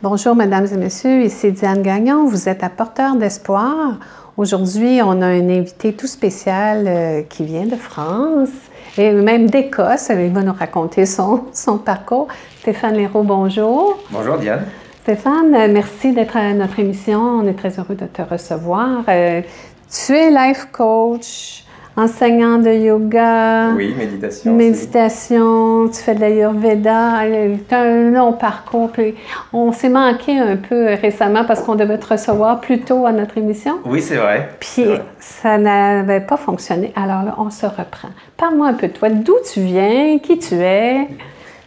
Bonjour, mesdames et messieurs, ici Diane Gagnon. Vous êtes à Porteur d'Espoir. Aujourd'hui, on a un invité tout spécial qui vient de France et même d'Écosse. Il va nous raconter son parcours. Stéphane Léraud, bonjour. Bonjour Diane. Stéphane, merci d'être à notre émission. On est très heureux de te recevoir. Tu es life coach, enseignant de yoga. Oui, méditation. Méditation, tu fais de l'Ayurveda. Tu as un long parcours. Puis on s'est manqué un peu récemment parce qu'on devait te recevoir plus tôt à notre émission. Oui, c'est vrai. Puis ça n'avait pas fonctionné. Alors là, on se reprend. Parle-moi un peu de toi. D'où tu viens? Qui tu es?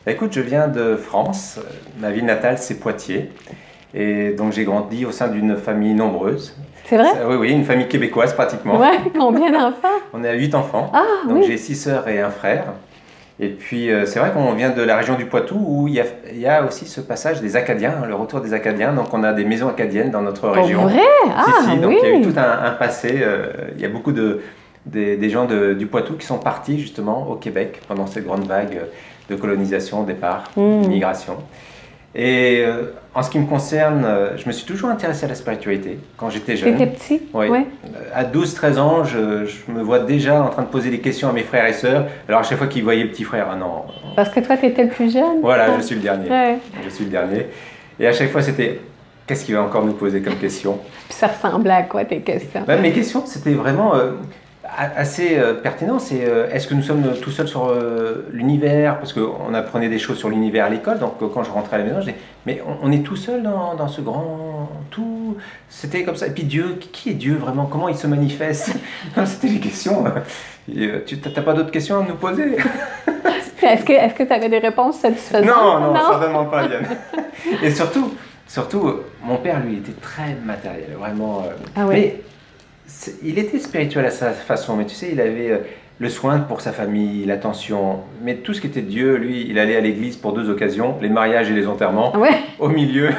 Écoute, je viens de France. Ma ville natale, c'est Poitiers. Et donc, j'ai grandi au sein d'une famille nombreuse. C'est vrai? Oui, une famille québécoise pratiquement. Oui, combien d'enfants? On est à 8 enfants. Ah, donc, oui. j'ai 6 sœurs et un frère. Et puis, c'est vrai qu'on vient de la région du Poitou où il y a aussi ce passage des Acadiens, le retour des Acadiens. Donc, on a des maisons acadiennes dans notre région. Pour vrai? Ah, si, donc oui. il y a eu tout un passé. Il y a beaucoup des gens du Poitou qui sont partis justement au Québec pendant cette grande vague de colonisation, départ, migration. Et en ce qui me concerne, je me suis toujours intéressé à la spiritualité quand j'étais jeune. Tu étais petit? Oui. Oui. À 12-13 ans, je me vois déjà en train de poser des questions à mes frères et sœurs. Alors à chaque fois qu'ils voyaient le petit frère, ah non. Parce que toi, tu étais le plus jeune? Voilà, je suis le dernier. Ouais. Je suis le dernier. Et à chaque fois, c'était qu'est-ce qu'il va encore nous poser comme question? Puis ça ressemblait à quoi tes questions? Ben, mes questions, c'était vraiment assez pertinent. C'est est-ce que nous sommes tout seuls sur l'univers? Parce qu'on apprenait des choses sur l'univers à l'école. Donc quand je rentrais à la maison, je disais mais on est tout seul dans ce grand tout. C'était comme ça. Et puis Dieu, qui est Dieu vraiment? Comment il se manifeste? C'était les questions. Tu n'as pas d'autres questions à nous poser? Est-ce que tu avais des réponses satisfaisantes? Non, certainement pas, Diane. Et surtout, mon père, lui, était très matériel, vraiment. Ah oui. Mais il était spirituel à sa façon, mais tu sais, il avait le soin pour sa famille, l'attention. Mais tout ce qui était Dieu, lui, il allait à l'église pour 2 occasions, les mariages et les enterrements. Ah ouais. Au milieu,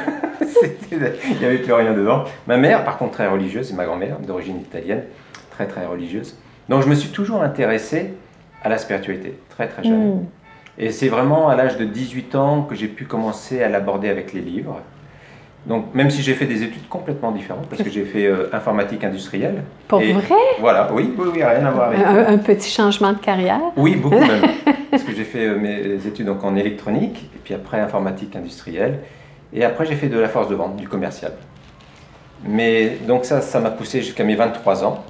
il n'y avait plus rien dedans. Ma mère, par contre, très religieuse, c'est ma grand-mère, d'origine italienne, très très religieuse. Donc je me suis toujours intéressé à la spiritualité, très très jeune. Et c'est vraiment à l'âge de 18 ans que j'ai pu commencer à l'aborder avec les livres. Donc, même si j'ai fait des études complètement différentes, parce que j'ai fait informatique industrielle. Pour vrai? Voilà, oui, rien à voir avec... Un petit changement de carrière? Oui, beaucoup même. Parce que j'ai fait mes études donc, en électronique, et puis après informatique industrielle. Et après, j'ai fait de la force de vente, du commercial. Mais donc ça m'a poussé jusqu'à mes 23 ans.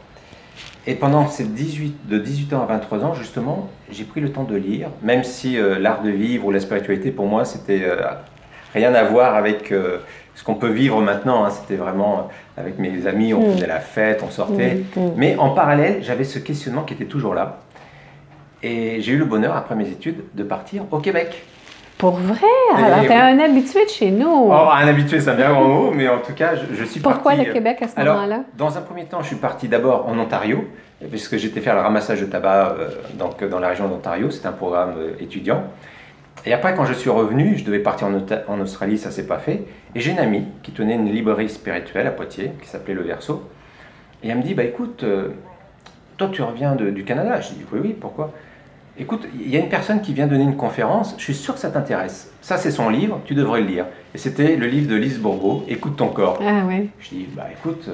Et pendant ces de 18 ans à 23 ans, justement, j'ai pris le temps de lire, même si l'art de vivre ou la spiritualité, pour moi, c'était rien à voir avec ce qu'on peut vivre maintenant. Hein. C'était vraiment avec mes amis, on faisait la fête, on sortait. Mais en parallèle, j'avais ce questionnement qui était toujours là. Et j'ai eu le bonheur, après mes études, de partir au Québec. Pour vrai? Alors, tu es un habitué de chez nous. Oh, un habitué, c'est un bien grand mot, mais en tout cas, je suis parti. Pourquoi le Québec à ce moment-là? Dans un premier temps, je suis parti d'abord en Ontario, puisque j'étais faire le ramassage de tabac donc, dans la région d'Ontario. C'était un programme étudiant. Et après, quand je suis revenu, je devais partir en Australie, ça s'est pas fait. Et j'ai une amie qui tenait une librairie spirituelle à Poitiers, qui s'appelait Le Verseau. Et elle me dit, bah écoute, toi tu reviens du Canada? Je dis, oui, pourquoi? Écoute, il y a une personne qui vient donner une conférence, je suis sûr que ça t'intéresse. Ça, c'est son livre, tu devrais le lire. Et c'était le livre de Lise Bourbeau, Écoute ton corps. Ah oui. Je dis, bah écoute,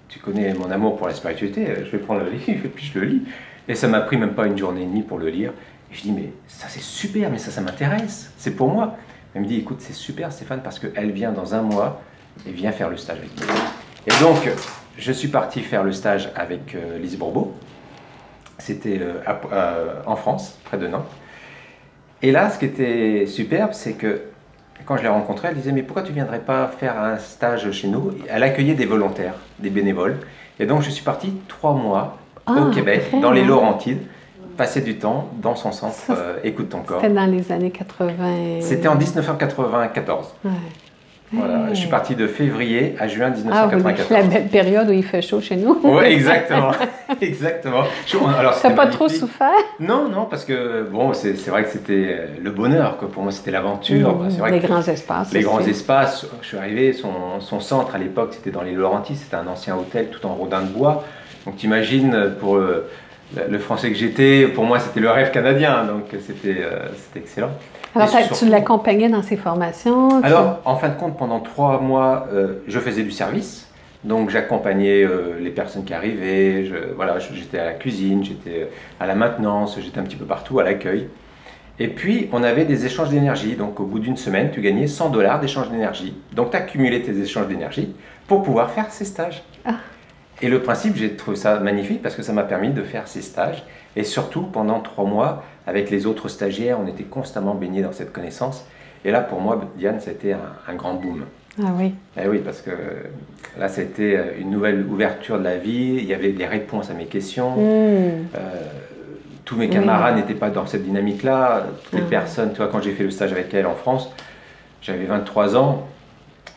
tu connais mon amour pour la spiritualité, je vais prendre le livre et puis je le lis. Et ça m'a pris même pas une journée et demie pour le lire. Et je dis, mais ça c'est super, mais ça m'intéresse, c'est pour moi. Elle me dit, écoute, c'est super Stéphane, parce qu'elle vient dans 1 mois et vient faire le stage avec moi. Et donc, je suis parti faire le stage avec Lise Bourbeau. C'était en France, près de Nantes. Et là, ce qui était superbe, c'est que quand je l'ai rencontrée, elle disait, mais pourquoi tu ne viendrais pas faire un stage chez nous? Elle accueillait des volontaires, des bénévoles. Et donc, je suis parti 3 mois au Québec, dans les Laurentides, passer du temps dans son centre Écoute ton corps. C'était dans les années 80. C'était en 1994. Ouais. Voilà, je suis parti de février à juin 1994. Ah oui, la période où il fait chaud chez nous. Oui, exactement. Exactement. T'as pas trop souffert? Non, parce que bon, c'est vrai que c'était le bonheur, quoi. Pour moi, c'était l'aventure. Les grands espaces. Les grands espaces. Je suis arrivé, son centre à l'époque, c'était dans les Laurentides, c'était un ancien hôtel tout en rodin de bois. Donc t'imagines, pour le français que j'étais, pour moi, c'était le rêve canadien, donc c'était excellent. Alors, surtout, tu l'accompagnais dans ses formations? Alors, en fin de compte, pendant 3 mois, je faisais du service. Donc, j'accompagnais les personnes qui arrivaient. Voilà, j'étais à la cuisine, j'étais à la maintenance, j'étais un petit peu partout, à l'accueil. Et puis, on avait des échanges d'énergie. Donc, au bout d'une semaine, tu gagnais 100 $ d'échange d'énergie. Donc, tu accumulais tes échanges d'énergie pour pouvoir faire ces stages. Ah. Et le principe, j'ai trouvé ça magnifique parce que ça m'a permis de faire ces stages. Et surtout, pendant 3 mois, avec les autres stagiaires, on était constamment baignés dans cette connaissance. Et là, pour moi, Diane, ça a été un grand boom. Ah oui. Et oui, parce que là, ça a été une nouvelle ouverture de la vie. Il y avait des réponses à mes questions. Tous mes camarades n'étaient pas dans cette dynamique-là. Toutes les personnes, tu vois, quand j'ai fait le stage avec elle en France, j'avais 23 ans.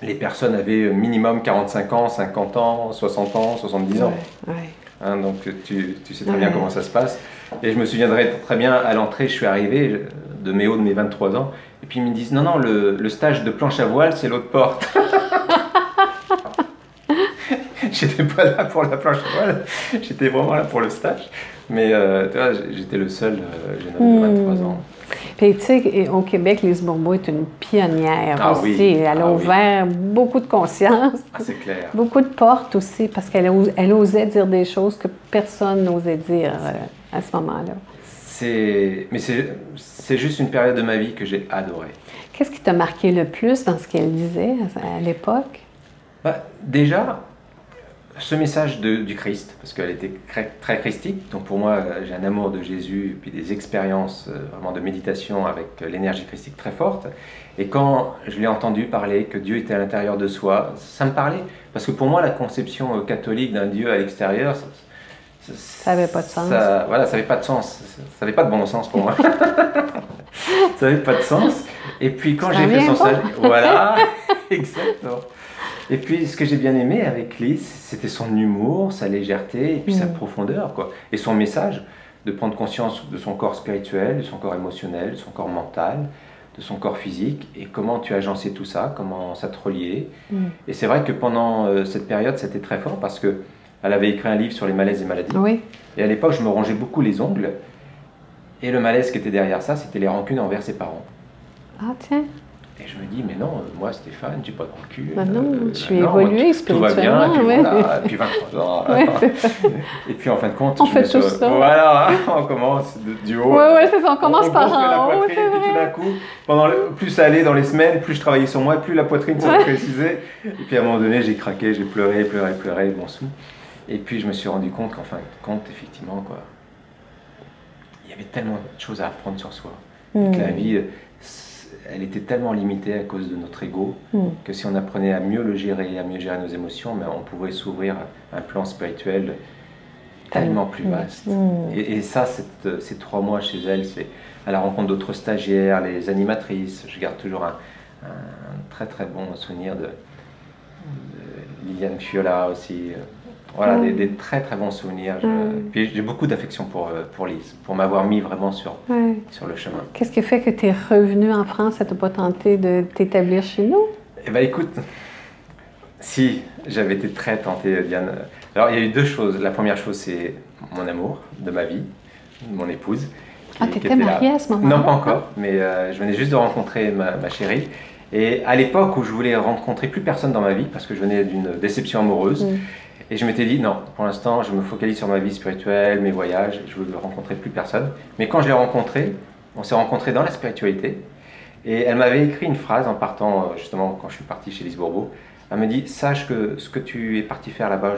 Les personnes avaient minimum 45 ans, 50 ans, 60 ans, 70 ans. Ouais. Hein, donc tu sais très bien comment ça se passe. Et je me souviendrai très bien, à l'entrée, je suis arrivé de mes 23 ans, et puis ils me disent, non, le stage de planche à voile, c'est l'autre porte. J'étais pas là pour la planche à voile, j'étais vraiment là pour le stage. Mais tu vois, j'étais le seul jeune homme de 23 ans. Puis tu sais, au Québec, Lise Bourbeau est une pionnière aussi. Oui. Elle a ouvert beaucoup de conscience. Ah, c'est clair. Beaucoup de portes aussi, parce qu'elle osait dire des choses que personne n'osait dire à ce moment-là. Mais c'est juste une période de ma vie que j'ai adorée. Qu'est-ce qui t'a marqué le plus dans ce qu'elle disait à l'époque? Déjà, ce message du Christ, parce qu'elle était très christique, donc pour moi j'ai un amour de Jésus et puis des expériences vraiment de méditation avec l'énergie christique très forte. Et quand je l'ai entendu parler que Dieu était à l'intérieur de soi, ça me parlait, parce que pour moi la conception catholique d'un Dieu à l'extérieur, ça n'avait pas de sens. Voilà, ça n'avait pas de sens, ça n'avait pas de bon sens pour moi. Ça n'avait pas de sens. Et puis quand j'ai fait son stage, voilà, exactement. Et puis, ce que j'ai bien aimé avec Lise, c'était son humour, sa légèreté, et puis sa profondeur, quoi. Et son message de prendre conscience de son corps spirituel, de son corps émotionnel, de son corps mental, de son corps physique, et comment tu agençais tout ça, comment ça te reliait. Et c'est vrai que pendant cette période, c'était très fort, parce qu'elle avait écrit un livre sur les malaises et maladies. Oui. Et à l'époque, je me rongeais beaucoup les ongles. Et le malaise qui était derrière ça, c'était les rancunes envers ses parents. Ah, tiens. Et je me dis, mais non, moi Stéphane, j'ai pas de rancune. Non, je suis évolué spirituellement. Tout va bien, et puis voilà, et puis 23 ans. Et puis en fin de compte, on fait tout ça. Voilà, on commence du haut. Oui, c'est ça, on commence par en haut, c'est vrai. Et puis tout d'un coup, plus ça allait dans les semaines, plus je travaillais sur moi, plus la poitrine se précisait. Et puis à un moment donné, j'ai craqué, j'ai pleuré, bon sou. Et puis je me suis rendu compte qu'en fin de compte, effectivement, quoi, il y avait tellement de choses à apprendre sur soi. Et que la vie, elle était tellement limitée à cause de notre ego que si on apprenait à mieux le gérer, à mieux gérer nos émotions, mais on pouvait s'ouvrir à un plan spirituel tellement plus vaste. Et ça, ces 3 mois chez elle, c'est à la rencontre d'autres stagiaires, les animatrices. Je garde toujours un très très bon souvenir de Liliane Fiola aussi. Voilà, des très très bons souvenirs. Puis j'ai beaucoup d'affection pour Lise, pour m'avoir mis vraiment sur le chemin. Qu'est-ce qui fait que tu es revenu en France? Ça t'a pas tenté de t'établir chez nous? Eh bien écoute, si, j'avais été très tenté, Diane. Alors il y a eu 2 choses. La première chose, c'est mon amour de ma vie, mon épouse. Tu étais mariée à ce moment-là? Non, pas encore, mais je venais juste de rencontrer ma chérie. Et à l'époque où je voulais rencontrer plus personne dans ma vie, parce que je venais d'une déception amoureuse, et je m'étais dit, non, pour l'instant, je me focalise sur ma vie spirituelle, mes voyages, je veux rencontrer plus personne. Mais quand je l'ai rencontrée, on s'est rencontrés dans la spiritualité, et elle m'avait écrit une phrase en partant, justement, quand je suis parti chez Lise Bourbeau. Elle me dit, sache que ce que tu es parti faire là-bas,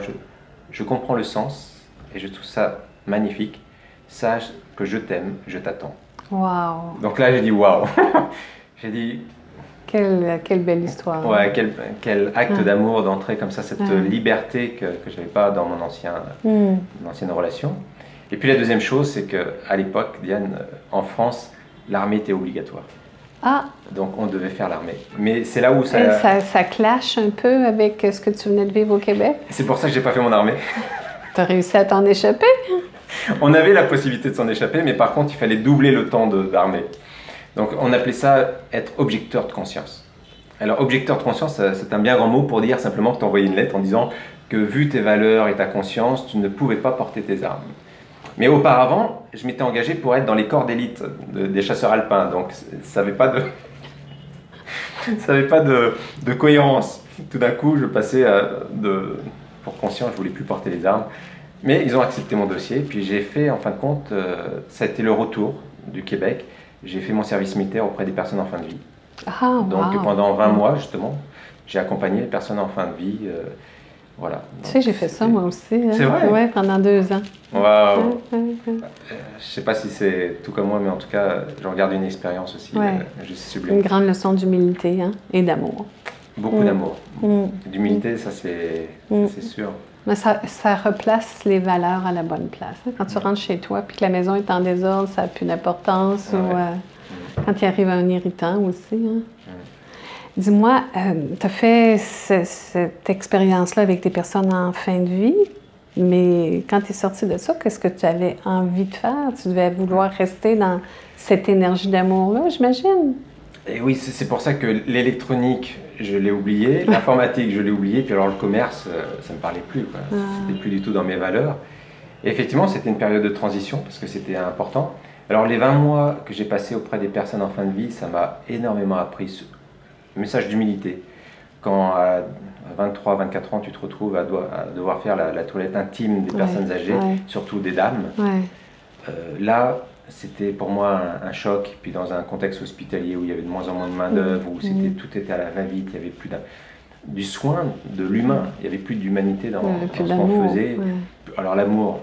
je comprends le sens, et je trouve ça magnifique. Sache que je t'aime, je t'attends. Waouh! Donc là, j'ai dit, waouh! J'ai dit... Quelle belle histoire. Ouais, quel acte d'amour d'entrer comme ça, cette liberté que je n'avais pas dans mon ancienne relation. Et puis la deuxième chose, c'est qu'à l'époque, Diane, en France, l'armée était obligatoire. Ah. Donc on devait faire l'armée. Mais c'est là où ça clash un peu avec ce que tu venais de vivre au Québec? C'est pour ça que j'ai pas fait mon armée. Tu as réussi à t'en échapper? On avait la possibilité de s'en échapper, mais par contre, il fallait doubler le temps d'armée. Donc on appelait ça être objecteur de conscience. Alors objecteur de conscience, c'est un bien grand mot pour dire simplement que tu envoyais une lettre en disant que vu tes valeurs et ta conscience, tu ne pouvais pas porter tes armes. Mais auparavant, je m'étais engagé pour être dans les corps d'élite des chasseurs alpins, donc ça n'avait pas de, ça avait pas de cohérence. Tout d'un coup, je passais pour conscient, je voulais plus porter les armes. Mais ils ont accepté mon dossier, puis j'ai fait, en fin de compte, ça a été le retour du Québec. J'ai fait mon service militaire auprès des personnes en fin de vie. Ah, Donc wow. pendant 20 mois, justement, j'ai accompagné les personnes en fin de vie. Voilà. Tu sais, j'ai fait ça moi aussi. Hein? C'est vrai? Oui, pendant 2 ans. Waouh! Ouais. Je sais pas si c'est tout comme moi, mais en tout cas, j'en regarde une expérience aussi Ouais. juste sublime. Une grande leçon d'humilité, hein? Et d'amour. Beaucoup d'amour. Mm. D'humilité, ça c'est sûr. Mais ça replace les valeurs à la bonne place. Hein? Quand tu rentres chez toi puis que la maison est en désordre, ça n'a plus d'importance. Ouais. Ou quand il arrive un irritant aussi. Hein? Dis-moi, tu as fait cette expérience-là avec des personnes en fin de vie, mais quand tu es sorti de ça, qu'est-ce que tu avais envie de faire? Tu devais vouloir rester dans cette énergie d'amour-là, j'imagine? Et oui, c'est pour ça que l'électronique, je l'ai oublié, l'informatique, je l'ai oublié, puis alors le commerce, ça ne me parlait plus. C'était plus du tout dans mes valeurs. Et effectivement, c'était une période de transition, parce que c'était important. Alors les 20 mois que j'ai passés auprès des personnes en fin de vie, ça m'a énormément appris le message d'humilité. Quand à 23, 24 ans, tu te retrouves à devoir faire la toilette intime des personnes âgées, surtout des dames, là, c'était pour moi un choc. Puis dans un contexte hospitalier où il y avait de moins en moins de main-d'œuvre, où tout était à la va-vite, il y avait plus du soin, de l'humain, il n'y avait plus d'humanité dans ce qu'on faisait. Alors l'amour,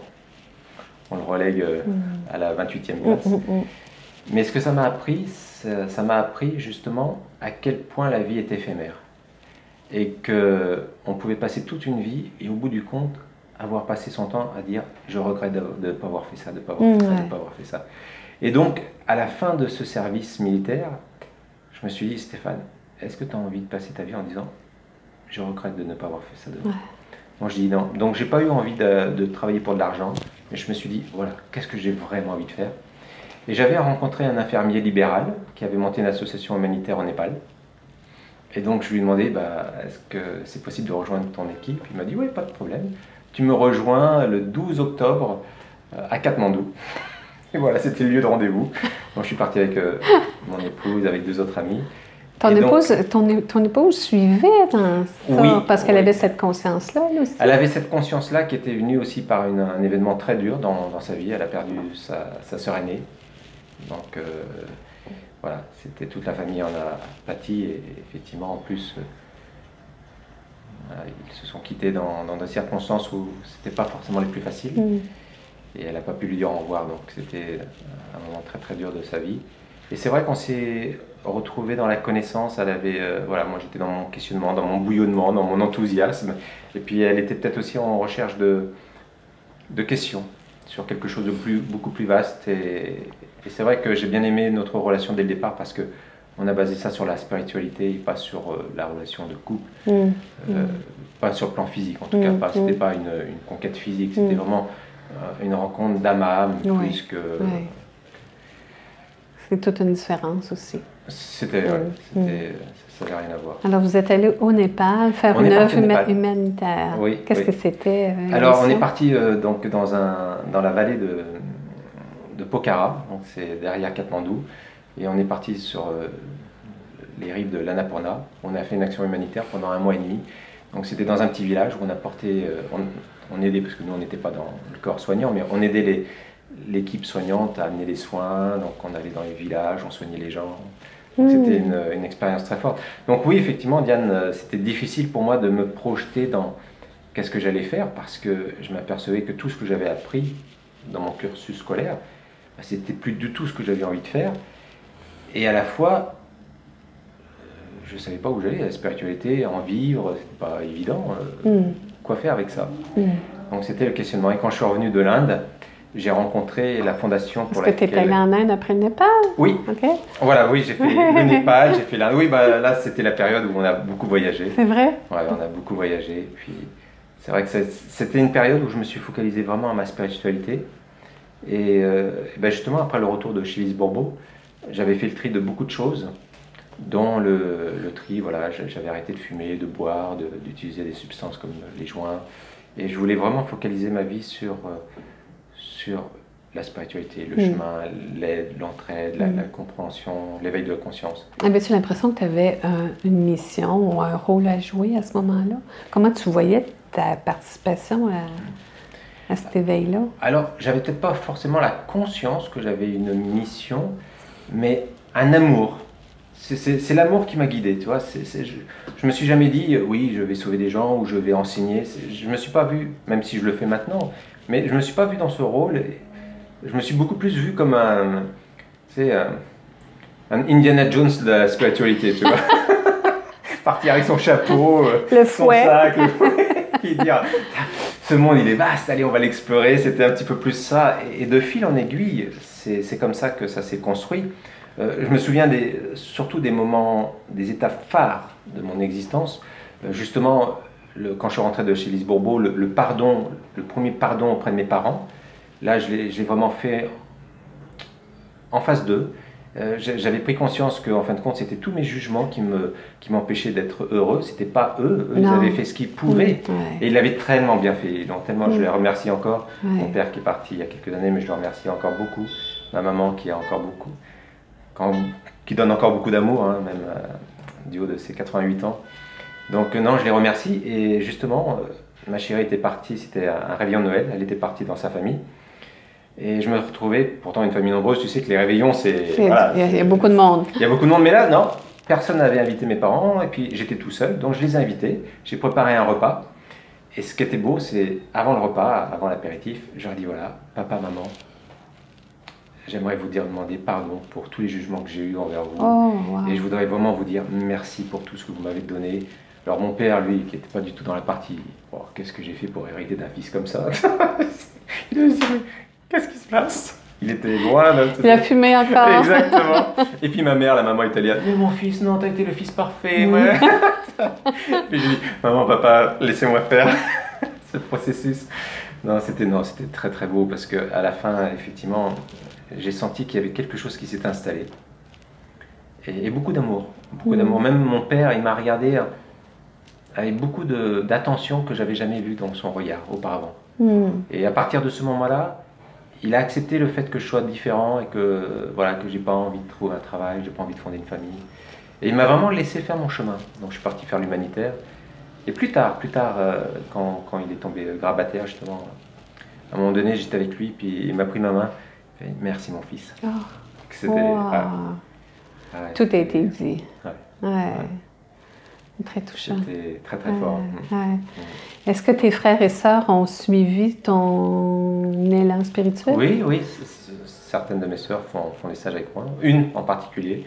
on le relègue à la 28e place. Mais ce que ça m'a appris, ça m'a appris justement à quel point la vie est éphémère. Et qu'on pouvait passer toute une vie et au bout du compte, avoir passé son temps à dire « je regrette de ne pas avoir fait ça, de ne pas avoir fait ça, de ne pas avoir fait ça ». Et donc, à la fin de ce service militaire, je me suis dit « Stéphane, est-ce que tu as envie de passer ta vie en disant « je regrette de ne pas avoir fait ça ». Moi, je dis non. Donc, j'ai pas eu envie de travailler pour de l'argent, mais je me suis dit « voilà, qu'est-ce que j'ai vraiment envie de faire ?» Et j'avais rencontré un infirmier libéral qui avait monté une association humanitaire au Népal. Et donc, je lui ai demandé est-ce que c'est possible de rejoindre ton équipe? Il m'a dit « oui, pas de problème. Tu me rejoins le 12 octobre à Katmandou. » Et voilà, c'était le lieu de rendez-vous. Donc, je suis parti avec mon épouse, avec 2 autres amis. Ton épouse suivait dans ça, oui, parce qu'elle avait cette conscience-là aussi. Elle avait cette conscience-là qui était venue aussi par un événement très dur dans sa vie. Elle a perdu sa sœur aînée. Donc voilà, c'était toute la famille en a pâti et effectivement en plus ils se sont quittés dans des circonstances où c'était pas forcément les plus faciles et elle n'a pas pu lui dire au revoir, donc c'était un moment très très dur de sa vie. Et c'est vrai qu'on s'est retrouvés dans la connaissance. Elle avait voilà, moi j'étais dans mon questionnement, dans mon bouillonnement, dans mon enthousiasme, et puis elle était peut-être aussi en recherche de questions sur quelque chose de beaucoup plus vaste. Et c'est vrai que j'ai bien aimé notre relation dès le départ parce qu'on a basé ça sur la spiritualité et pas sur la relation de couple, pas sur le plan physique en tout cas. C'était pas une conquête physique, c'était vraiment une rencontre d'âme à âme plus que... C'est toute une différence aussi. Ça n'avait rien à voir. Alors, vous êtes allé au Népal faire une œuvre humanitaire. Oui. Qu'est-ce que c'était? Alors, on est parti donc dans la vallée de Pokhara, donc c'est derrière Katmandou, et on est parti sur les rives de l'Annapurna. On a fait une action humanitaire pendant 1 mois et demi. Donc, c'était dans un petit village où on a porté, on aidait, parce que nous on n'était pas dans le corps soignant, mais on aidait l'équipe soignante à amener les soins. Donc, on allait dans les villages, on soignait les gens. C'était une expérience très forte. Donc oui, effectivement, Diane, c'était difficile pour moi de me projeter dans qu'est-ce que j'allais faire parce que je m'apercevais que tout ce que j'avais appris dans mon cursus scolaire, c'était plus du tout ce que j'avais envie de faire. Et à la fois, je ne savais pas où j'allais. La spiritualité, en vivre, c'était pas évident. Quoi faire avec ça? Donc c'était le questionnement. Et quand je suis revenu de l'Inde, j'ai rencontré la fondation pour laquelle... Est-ce que tu es allé en Inde après le Népal? Oui. Okay. Voilà, oui, j'ai fait le Népal, j'ai fait l'Inde. Oui, là, c'était la période où on a beaucoup voyagé. C'est vrai? Ouais, on a beaucoup voyagé. Puis, c'est vrai que c'était une période où je me suis focalisé vraiment à ma spiritualité. Et justement, après le retour de Chilis Bourbeau, j'avais fait le tri de beaucoup de choses, dont le tri, voilà, j'avais arrêté de fumer, de boire, d'utiliser des substances comme les joints. Et je voulais vraiment focaliser ma vie sur la spiritualité, le chemin, l'aide, l'entraide, la compréhension, l'éveil de la conscience. Avais-tu l'impression que tu avais une mission ou un rôle à jouer à ce moment-là? Comment tu voyais ta participation à cet éveil-là? Alors, j'avais peut-être pas forcément la conscience que j'avais une mission, mais un amour. C'est l'amour qui m'a guidé, tu vois. Je me suis jamais dit, oui, je vais sauver des gens ou je vais enseigner. Je me suis pas vu, même si je le fais maintenant, mais je me suis pas vu dans ce rôle. Je me suis beaucoup plus vu comme un Indiana Jones de la spiritualité, tu vois. Partir avec son chapeau, le son fouet. sac, le fouet, et dire, ce monde il est vaste, allez on va l'explorer. C'était un petit peu plus ça. Et de fil en aiguille, c'est comme ça que ça s'est construit. Je me souviens surtout des moments, des étapes phares de mon existence. Justement, quand je suis rentré de chez Lise Bourbeau, le pardon, le premier pardon auprès de mes parents, là je l'ai vraiment fait en face d'eux. J'avais pris conscience qu'en fin de compte, c'était tous mes jugements qui m'empêchaient d'être heureux. C'était pas eux, ils avaient fait ce qu'ils pouvaient. Et ils l'avaient tellement bien fait. Donc tellement je les remercie encore. Mon père qui est parti il y a quelques années, mais je le remercie encore beaucoup. Ma maman qui a encore beaucoup, qui donne encore beaucoup d'amour, hein, même du haut de ses 88 ans. Donc non, je les remercie. Et justement, ma chérie était partie, c'était un réveillon de Noël. Elle était partie dans sa famille. Et je me retrouvais, pourtant une famille nombreuse, tu sais que les réveillons, c'est... Voilà, il y a beaucoup de monde. Il y a beaucoup de monde, mais là, non, personne n'avait invité mes parents, et puis j'étais tout seul, donc je les ai invités, j'ai préparé un repas, et ce qui était beau, c'est, avant le repas, avant l'apéritif, je leur ai dit, voilà, papa, maman, j'aimerais vous demander pardon pour tous les jugements que j'ai eus envers vous, et je voudrais vraiment vous dire merci pour tout ce que vous m'avez donné. Alors mon père, lui, qui n'était pas du tout dans la partie, oh, qu'est-ce que j'ai fait pour hériter d'un fils comme ça? Il devait se dire, qu'est-ce qui se passe? Il était loin. Il a fumé encore. Exactement. Et puis ma mère, la maman italienne, mais mon fils, non, t'as été le fils parfait. Ouais. Puis je lui dis, maman, papa, laissez-moi faire ce processus. Non, c'était très très beau parce qu'à la fin, effectivement, j'ai senti qu'il y avait quelque chose qui s'était installé. Et beaucoup d'amour. Beaucoup d'amour. Même mon père, il m'a regardé avec beaucoup d'attention que j'avais jamais vu dans son regard auparavant. Et à partir de ce moment-là, il a accepté le fait que je sois différent et que voilà, que j'ai pas envie de trouver un travail, j'ai pas envie de fonder une famille. Et il m'a vraiment laissé faire mon chemin. Donc je suis parti faire l'humanitaire. Et plus tard, quand il est tombé grabataire justement, à un moment donné, j'étais avec lui, puis il m'a pris ma main. Il m'a dit, merci mon fils. C'était tout a été dit. Ouais. Très touchant. C'était très très fort. Est-ce que tes frères et sœurs ont suivi ton élan spirituel? Oui, oui. Certaines de mes sœurs font des stages avec moi. Une en particulier.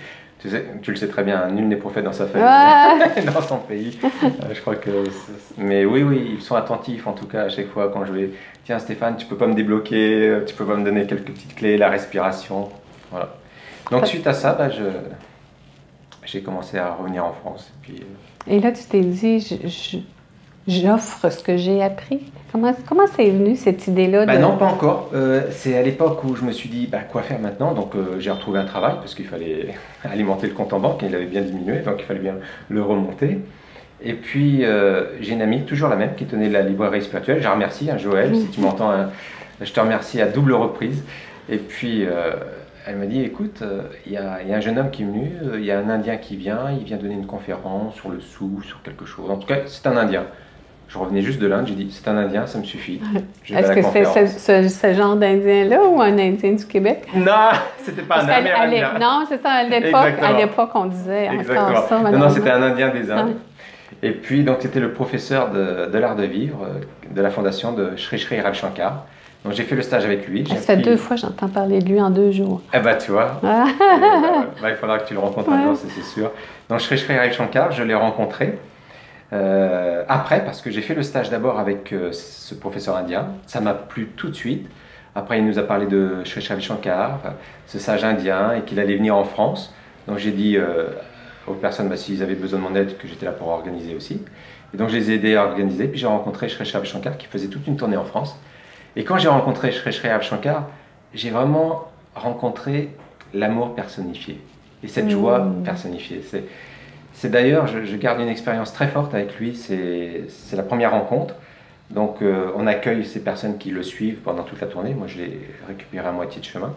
Tu le sais très bien, nul n'est prophète dans sa famille, dans son pays. Je crois que... Mais oui, ils sont attentifs en tout cas à chaque fois quand je vais... Tiens Stéphane, tu peux pas me débloquer, tu peux pas me donner quelques petites clés, la respiration. Voilà. Donc suite à ça, j'ai commencé à revenir en France. Et là, tu t'es dit, j'offre ce que j'ai appris. Comment c'est venu cette idée-là? Non, pas encore. C'est à l'époque où je me suis dit, quoi faire maintenant? Donc j'ai retrouvé un travail parce qu'il fallait alimenter le compte en banque et il avait bien diminué, donc il fallait bien le remonter. Et puis j'ai une amie, toujours la même, qui tenait la librairie spirituelle. Je la remercie, Joël, si tu m'entends, je te remercie à double reprise. Et puis elle m'a dit, écoute, il y a un jeune homme qui est venu, il y a un Indien qui vient, il vient donner une conférence sur le sou, sur quelque chose. En tout cas, c'est un Indien. Je revenais juste de l'Inde, j'ai dit, c'est un Indien, ça me suffit. Est-ce que c'est ce genre d'Indien-là ou un Indien du Québec? Non, c'était pas un Indien. Non, c'est ça, à l'époque, on disait encore ça. Non, c'était un Indien des Indes. Et puis, donc, c'était le professeur de l'art de vivre de la fondation de Sri Sri Ravi Shankar. Donc, j'ai fait le stage avec lui. Ça fait 2 fois que j'entends parler de lui en 2 jours. Tu vois. Il faudra que tu le rencontres un jour, c'est sûr. Donc, Sri Sri Ravi Shankar, je l'ai rencontré. Après, parce que j'ai fait le stage d'abord avec ce professeur indien, ça m'a plu tout de suite. Après, il nous a parlé de Sri Ravi Shankar, ce sage indien, et qu'il allait venir en France. Donc j'ai dit aux personnes s'ils avaient besoin de mon aide, que j'étais là pour organiser aussi. Et donc je les ai aidés à organiser. Puis j'ai rencontré Sri Ravi Shankar qui faisait toute une tournée en France. Et quand j'ai rencontré Sri Ravi Shankar, j'ai vraiment rencontré l'amour personnifié et cette joie personnifiée. C'est d'ailleurs, je garde une expérience très forte avec lui, c'est la première rencontre. Donc on accueille ces personnes qui le suivent pendant toute la tournée. Moi je l'ai récupéré à moitié de chemin.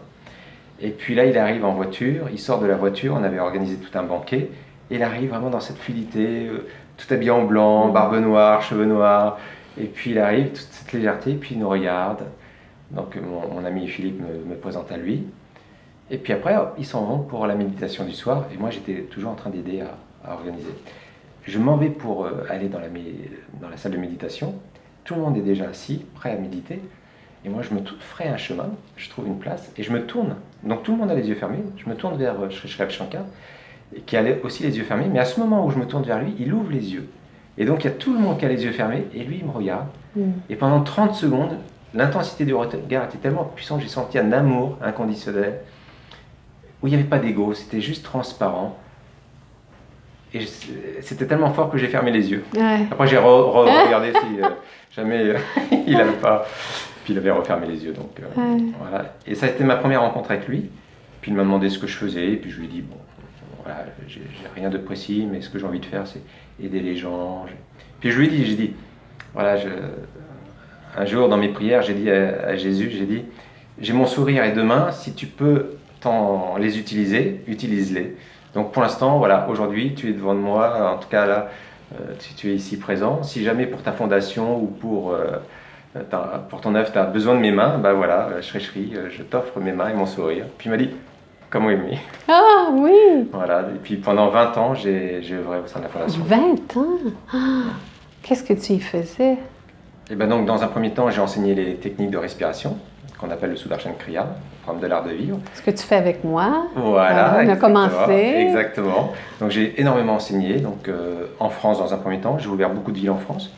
Et puis là il arrive en voiture, il sort de la voiture, on avait organisé tout un banquet. Et il arrive vraiment dans cette fluidité, tout habillé en blanc, barbe noire, cheveux noirs. Et puis il arrive, toute cette légèreté, puis il nous regarde. Donc mon ami Philippe me présente à lui. Et puis après, hop, ils s'en vont pour la méditation du soir. Et moi, j'étais toujours en train d'aider à organiser. Je m'en vais pour aller dans la salle de méditation. Tout le monde est déjà assis, prêt à méditer. Et moi, je me ferai un chemin, je trouve une place, et je me tourne. Donc tout le monde a les yeux fermés. Je me tourne vers Sri Ravi Shankar, qui a aussi les yeux fermés. Mais à ce moment où je me tourne vers lui, il ouvre les yeux. Et donc il y a tout le monde qui a les yeux fermés, et lui, il me regarde. Et pendant 30 secondes, l'intensité du regard était tellement puissante, j'ai senti un amour inconditionnel, où il n'y avait pas d'ego, c'était juste transparent. Et c'était tellement fort que j'ai fermé les yeux. Ouais. Après, j'ai regardé si jamais il n'avait pas. Puis il avait refermé les yeux. Donc, voilà. Et ça a été ma première rencontre avec lui. Puis il m'a demandé ce que je faisais. Et puis je lui ai dit bon, voilà, j'ai rien de précis, mais ce que j'ai envie de faire, c'est aider les gens. Puis je lui ai dit, voilà, un jour dans mes prières, j'ai dit à Jésus, j'ai mon sourire et demain, si tu peux les utiliser, utilise-les. Donc pour l'instant, voilà, aujourd'hui, tu es devant moi, en tout cas là, tu es ici présent. Si jamais pour ta fondation ou pour ton œuvre, tu as besoin de mes mains, ben voilà, Shri, je t'offre mes mains et mon sourire. Puis il m'a dit, comment aimer. Ah oui. Voilà, et puis pendant 20 ans, j'ai œuvré au sein de la fondation. 20 ans? Ah. Qu'est-ce que tu y faisais? Et ben donc, dans un premier temps, j'ai enseigné les techniques de respiration, qu'on appelle le Sudarshan Kriya, le programme de l'art de vivre. Ce que tu fais avec moi. Voilà, on a commencé. Exactement. Donc j'ai énormément enseigné, donc en France dans un premier temps. J'ai ouvert beaucoup de villes en France.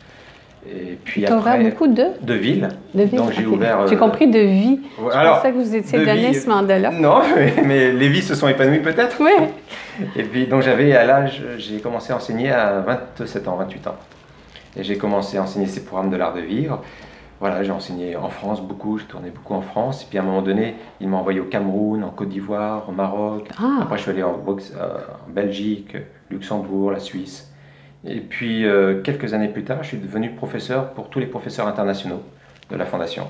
Et puis tu as ouvert beaucoup de villes. De villes. Donc j'ai ouvert. J'ai compris de vie. Je pensais que vous étiez donné ce mandat-là. Non, mais les vies se sont épanouies peut-être. Oui. Et puis donc j'ai commencé à enseigner à 27 ans, 28 ans. Et j'ai commencé à enseigner ces programmes de l'art de vivre. Voilà, j'ai enseigné en France beaucoup, j'ai tourné beaucoup en France. Et puis à un moment donné, il m'a envoyé au Cameroun, en Côte d'Ivoire, au Maroc. Ah. Après, je suis allé en Belgique, Luxembourg, la Suisse. Et puis quelques années plus tard, je suis devenu professeur pour tous les professeurs internationaux de la Fondation.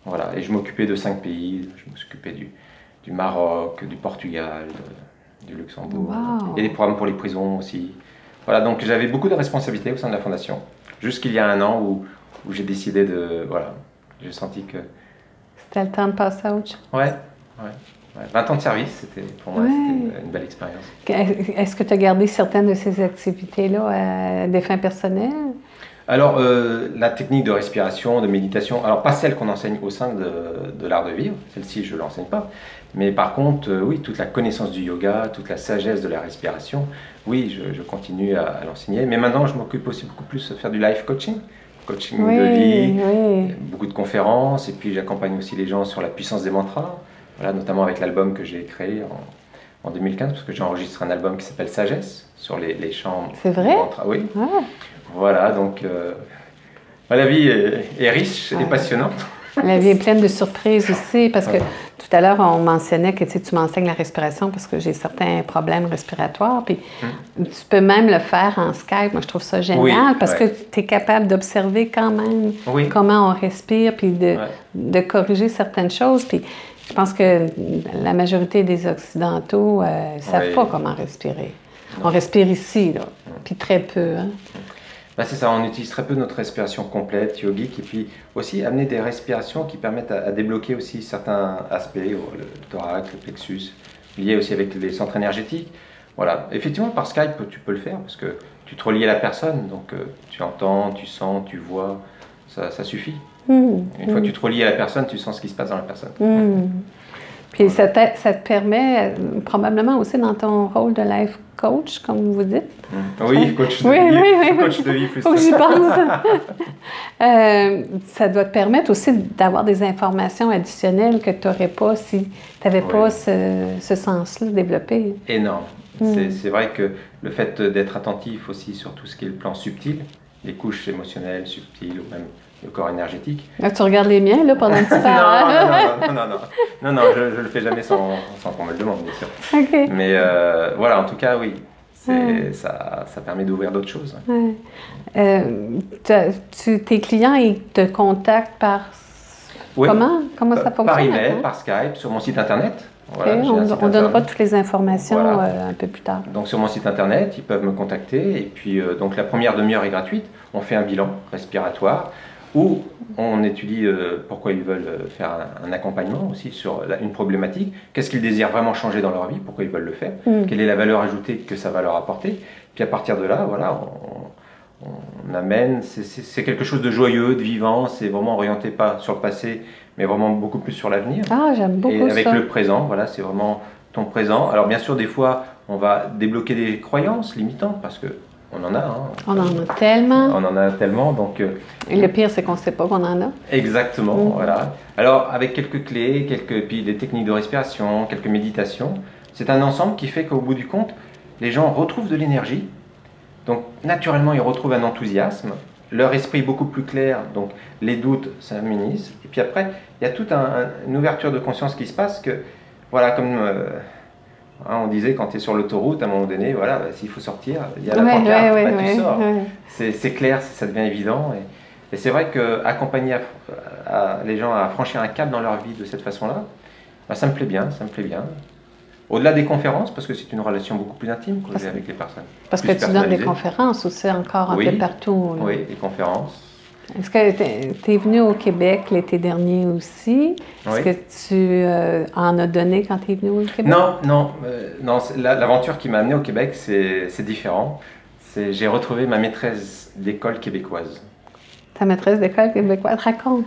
Voilà, et je m'occupais de 5 pays. Je m'occupais du Maroc, du Portugal, du Luxembourg. Wow. Et des programmes pour les prisons aussi. Voilà, donc j'avais beaucoup de responsabilités au sein de la Fondation. Jusqu'il y a un an où j'ai décidé de... Voilà, j'ai senti que... C'était le temps de passer à autre chose. Ouais. 20 ans de service, pour moi, c'était une belle expérience. Est-ce que tu as gardé certaines de ces activités-là à des fins personnelles? Alors, la technique de respiration, de méditation, alors pas celle qu'on enseigne au sein de l'art de vivre, celle-ci je ne l'enseigne pas, mais par contre, oui, toute la connaissance du yoga, toute la sagesse de la respiration, oui, je continue à l'enseigner, mais maintenant je m'occupe aussi beaucoup plus de faire du life coaching de vie, beaucoup de conférences, et puis j'accompagne aussi les gens sur la puissance des mantras, voilà, notamment avec l'album que j'ai créé en 2015, parce que j'ai enregistré un album qui s'appelle Sagesse, sur les chants. C'est vrai? Mantras, oui. Ah. Voilà, donc la vie est riche et passionnante. La vie est pleine de surprises aussi, parce que tout à l'heure, on mentionnait que tu m'enseignes la respiration parce que j'ai certains problèmes respiratoires, puis tu peux même le faire en Skype. Moi, je trouve ça génial, parce que tu es capable d'observer quand même comment on respire, puis de corriger certaines choses. Puis je pense que la majorité des Occidentaux ne savent pas comment respirer. Non. On respire ici, là, puis très peu. Hein? Ben c'est ça, on utilise très peu notre respiration complète, yogique, et puis aussi amener des respirations qui permettent à débloquer aussi certains aspects, le thorax, le plexus, liés aussi avec les centres énergétiques. Voilà, effectivement, par Skype, tu peux le faire, parce que tu te relis à la personne, donc tu entends, tu sens, tu vois, ça suffit. Une fois que tu te relis à la personne, tu sens ce qui se passe dans la personne. Puis ça te permet, probablement aussi dans ton rôle de life coach, comme vous dites. Oui, coach de vie. Coach de vie plus. Faut que j'y pense. Ça doit te permettre aussi d'avoir des informations additionnelles que tu n'aurais pas si tu n'avais pas ce sens-là développé. Énorme. C'est vrai que le fait d'être attentif aussi sur tout ce qui est le plan subtil, les couches émotionnelles, subtiles, ou même le corps énergétique. Là, tu regardes les miens là, pendant que tu parles. Non, je ne le fais jamais sans qu'on me le demande, bien sûr. Okay. Mais voilà, en tout cas, oui, Ça permet d'ouvrir d'autres choses. Ouais. Tes clients, ils te contactent par... Oui. Comment ça fonctionne? Par email, par Skype, sur mon site internet. Voilà, okay. On donnera toutes les informations un peu plus tard. Donc sur mon site internet, ils peuvent me contacter. Et puis donc la première demi-heure est gratuite. On fait un bilan respiratoire où on étudie pourquoi ils veulent faire un accompagnement aussi sur une problématique. Qu'est-ce qu'ils désirent vraiment changer dans leur vie? Pourquoi ils veulent le faire? Quelle est la valeur ajoutée que ça va leur apporter? Puis à partir de là, voilà, on amène, c'est quelque chose de joyeux, de vivant, c'est vraiment orienté pas sur le passé, mais vraiment beaucoup plus sur l'avenir. Ah, j'aime beaucoup ça. Et avec le présent, voilà, c'est vraiment ton présent. Alors bien sûr, des fois, on va débloquer des croyances limitantes, parce que on en a. Hein. On en a tellement. On en a tellement, donc... Et le pire, c'est qu'on ne sait pas qu'on en a. Exactement, voilà. Alors, avec quelques clés, puis des techniques de respiration, quelques méditations, c'est un ensemble qui fait qu'au bout du compte, les gens retrouvent de l'énergie. Donc, naturellement, ils retrouvent un enthousiasme. Leur esprit est beaucoup plus clair, donc les doutes s'amenuisent. Et puis après, il y a toute une ouverture de conscience qui se passe que, voilà, comme... on disait quand tu es sur l'autoroute, à un moment donné, voilà, s'il faut sortir, il y a la pancarte, tu sors. C'est clair, ça devient évident. Et c'est vrai qu'accompagner les gens à franchir un cap dans leur vie de cette façon-là, bah, ça me plaît bien, ça me plaît bien. Au-delà des conférences, parce que c'est une relation beaucoup plus intime que j'ai avec les personnes. Parce que tu donnes des conférences aussi encore un peu partout. Là. Oui, des conférences. Est-ce que tu es venu au Québec l'été dernier aussi? Est-ce que tu en as donné quand tu es venu au Québec? Non. L'aventure qui m'a amené au Québec, c'est différent. J'ai retrouvé ma maîtresse d'école québécoise. Ta maîtresse d'école québécoise, raconte.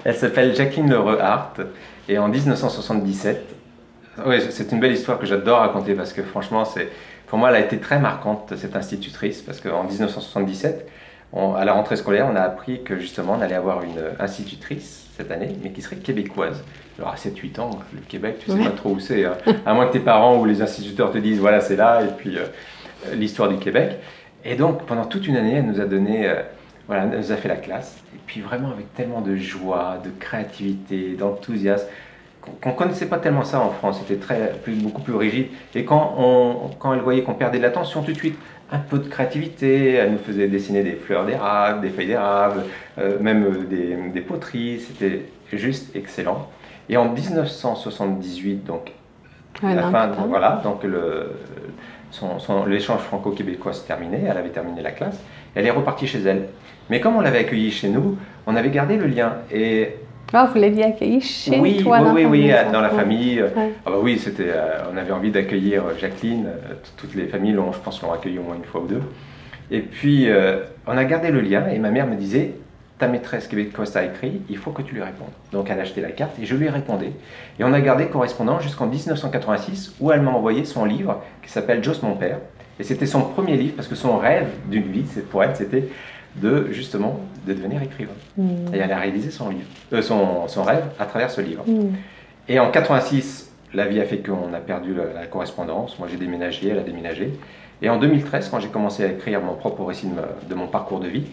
Elle s'appelle Jacqueline Leroux-Hart. Et en 1977, c'est une belle histoire que j'adore raconter parce que franchement, pour moi, elle a été très marquante, cette institutrice, parce qu'en 1977, à la rentrée scolaire, on a appris que justement, on allait avoir une institutrice cette année, mais qui serait québécoise. Alors à 7-8 ans, le Québec, tu ne sais pas trop où c'est, hein. À moins que tes parents ou les instituteurs te disent, voilà, c'est là, et puis l'histoire du Québec. Et donc, pendant toute une année, elle nous a donné, elle nous a fait la classe, et puis vraiment avec tellement de joie, de créativité, d'enthousiasme, qu'on ne connaissait pas tellement ça en France, c'était beaucoup plus rigide. Et quand elle voyait qu'on perdait de l'attention tout de suite, un peu de créativité, elle nous faisait dessiner des fleurs d'érable, des feuilles d'érable, même des poteries, c'était juste excellent. Et en 1978, donc, l'échange franco-québécois s'est terminé, elle avait terminé la classe, elle est repartie chez elle. Mais comme on l'avait accueillie chez nous, on avait gardé le lien. Et vous l'aviez accueilli chez toi? Oui, dans la famille. Ouais. Ah bah oui, on avait envie d'accueillir Jacqueline. Toutes les familles, je pense, l'ont accueillie au moins une fois ou deux. Et puis, on a gardé le lien et ma mère me disait, ta maîtresse québécoise t'a écrit, il faut que tu lui répondes. Donc, elle a acheté la carte et je lui répondais. Et on a gardé correspondant jusqu'en 1986 où elle m'a envoyé son livre qui s'appelle Joss mon père. Et c'était son premier livre parce que son rêve d'une vie, pour elle, c'était de devenir écrivain. Et elle a réalisé son rêve à travers ce livre. Et en 86, la vie a fait qu'on a perdu la correspondance. Moi, j'ai déménagé, elle a déménagé. Et en 2013, quand j'ai commencé à écrire mon propre récit de mon parcours de vie,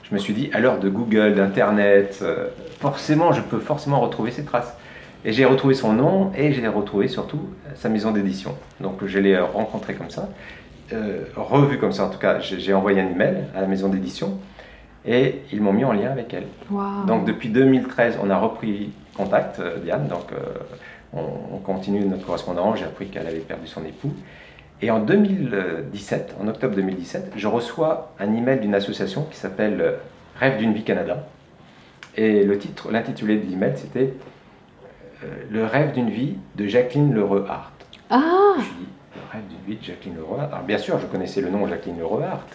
je me suis dit, à l'heure de Google, d'Internet, je peux forcément retrouver ses traces. Et j'ai retrouvé son nom et j'ai retrouvé surtout sa maison d'édition. Donc, je l'ai rencontré comme ça. Revu comme ça, en tout cas, j'ai envoyé un email à la maison d'édition et ils m'ont mis en lien avec elle. Wow. Donc depuis 2013, on a repris contact, Diane, donc on continue notre correspondance. J'ai appris qu'elle avait perdu son époux. Et en 2017, en octobre 2017, je reçois un email d'une association qui s'appelle Rêve d'une vie Canada. Et l'intitulé de l'email, c'était Le rêve d'une vie de Jacqueline Leroux-Hart. Ah. Le rêve d'une vie de Jacqueline Leroux-Hart. Alors bien sûr, je connaissais le nom Jacqueline Leroux-Hart,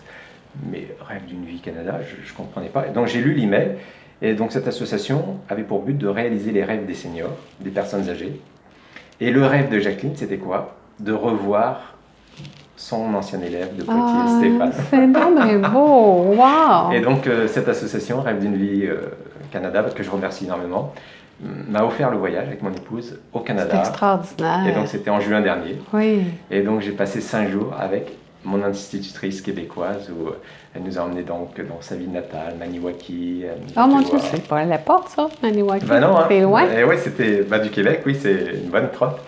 mais rêve d'une vie Canada, je ne comprenais pas. Et donc j'ai lu l'email, et donc cette association avait pour but de réaliser les rêves des seniors, des personnes âgées. Et le rêve de Jacqueline, c'était quoi? De revoir son ancien élève de Poitiers, Stéphane. C'est donc beau, wow! Et donc cette association, Rêve d'une vie Canada, que je remercie énormément, m'a offert le voyage avec mon épouse au Canada. C'est extraordinaire. Et donc c'était en juin dernier. Oui. Et donc j'ai passé 5 jours avec mon institutrice québécoise où elle nous a emmenés donc dans sa ville natale, Maniwaki. Oh mon Dieu, c'est pas à la porte ça, Maniwaki. Ben non, hein. C'est loin. Et ouais, c'était du Québec, oui, c'est une bonne trotte.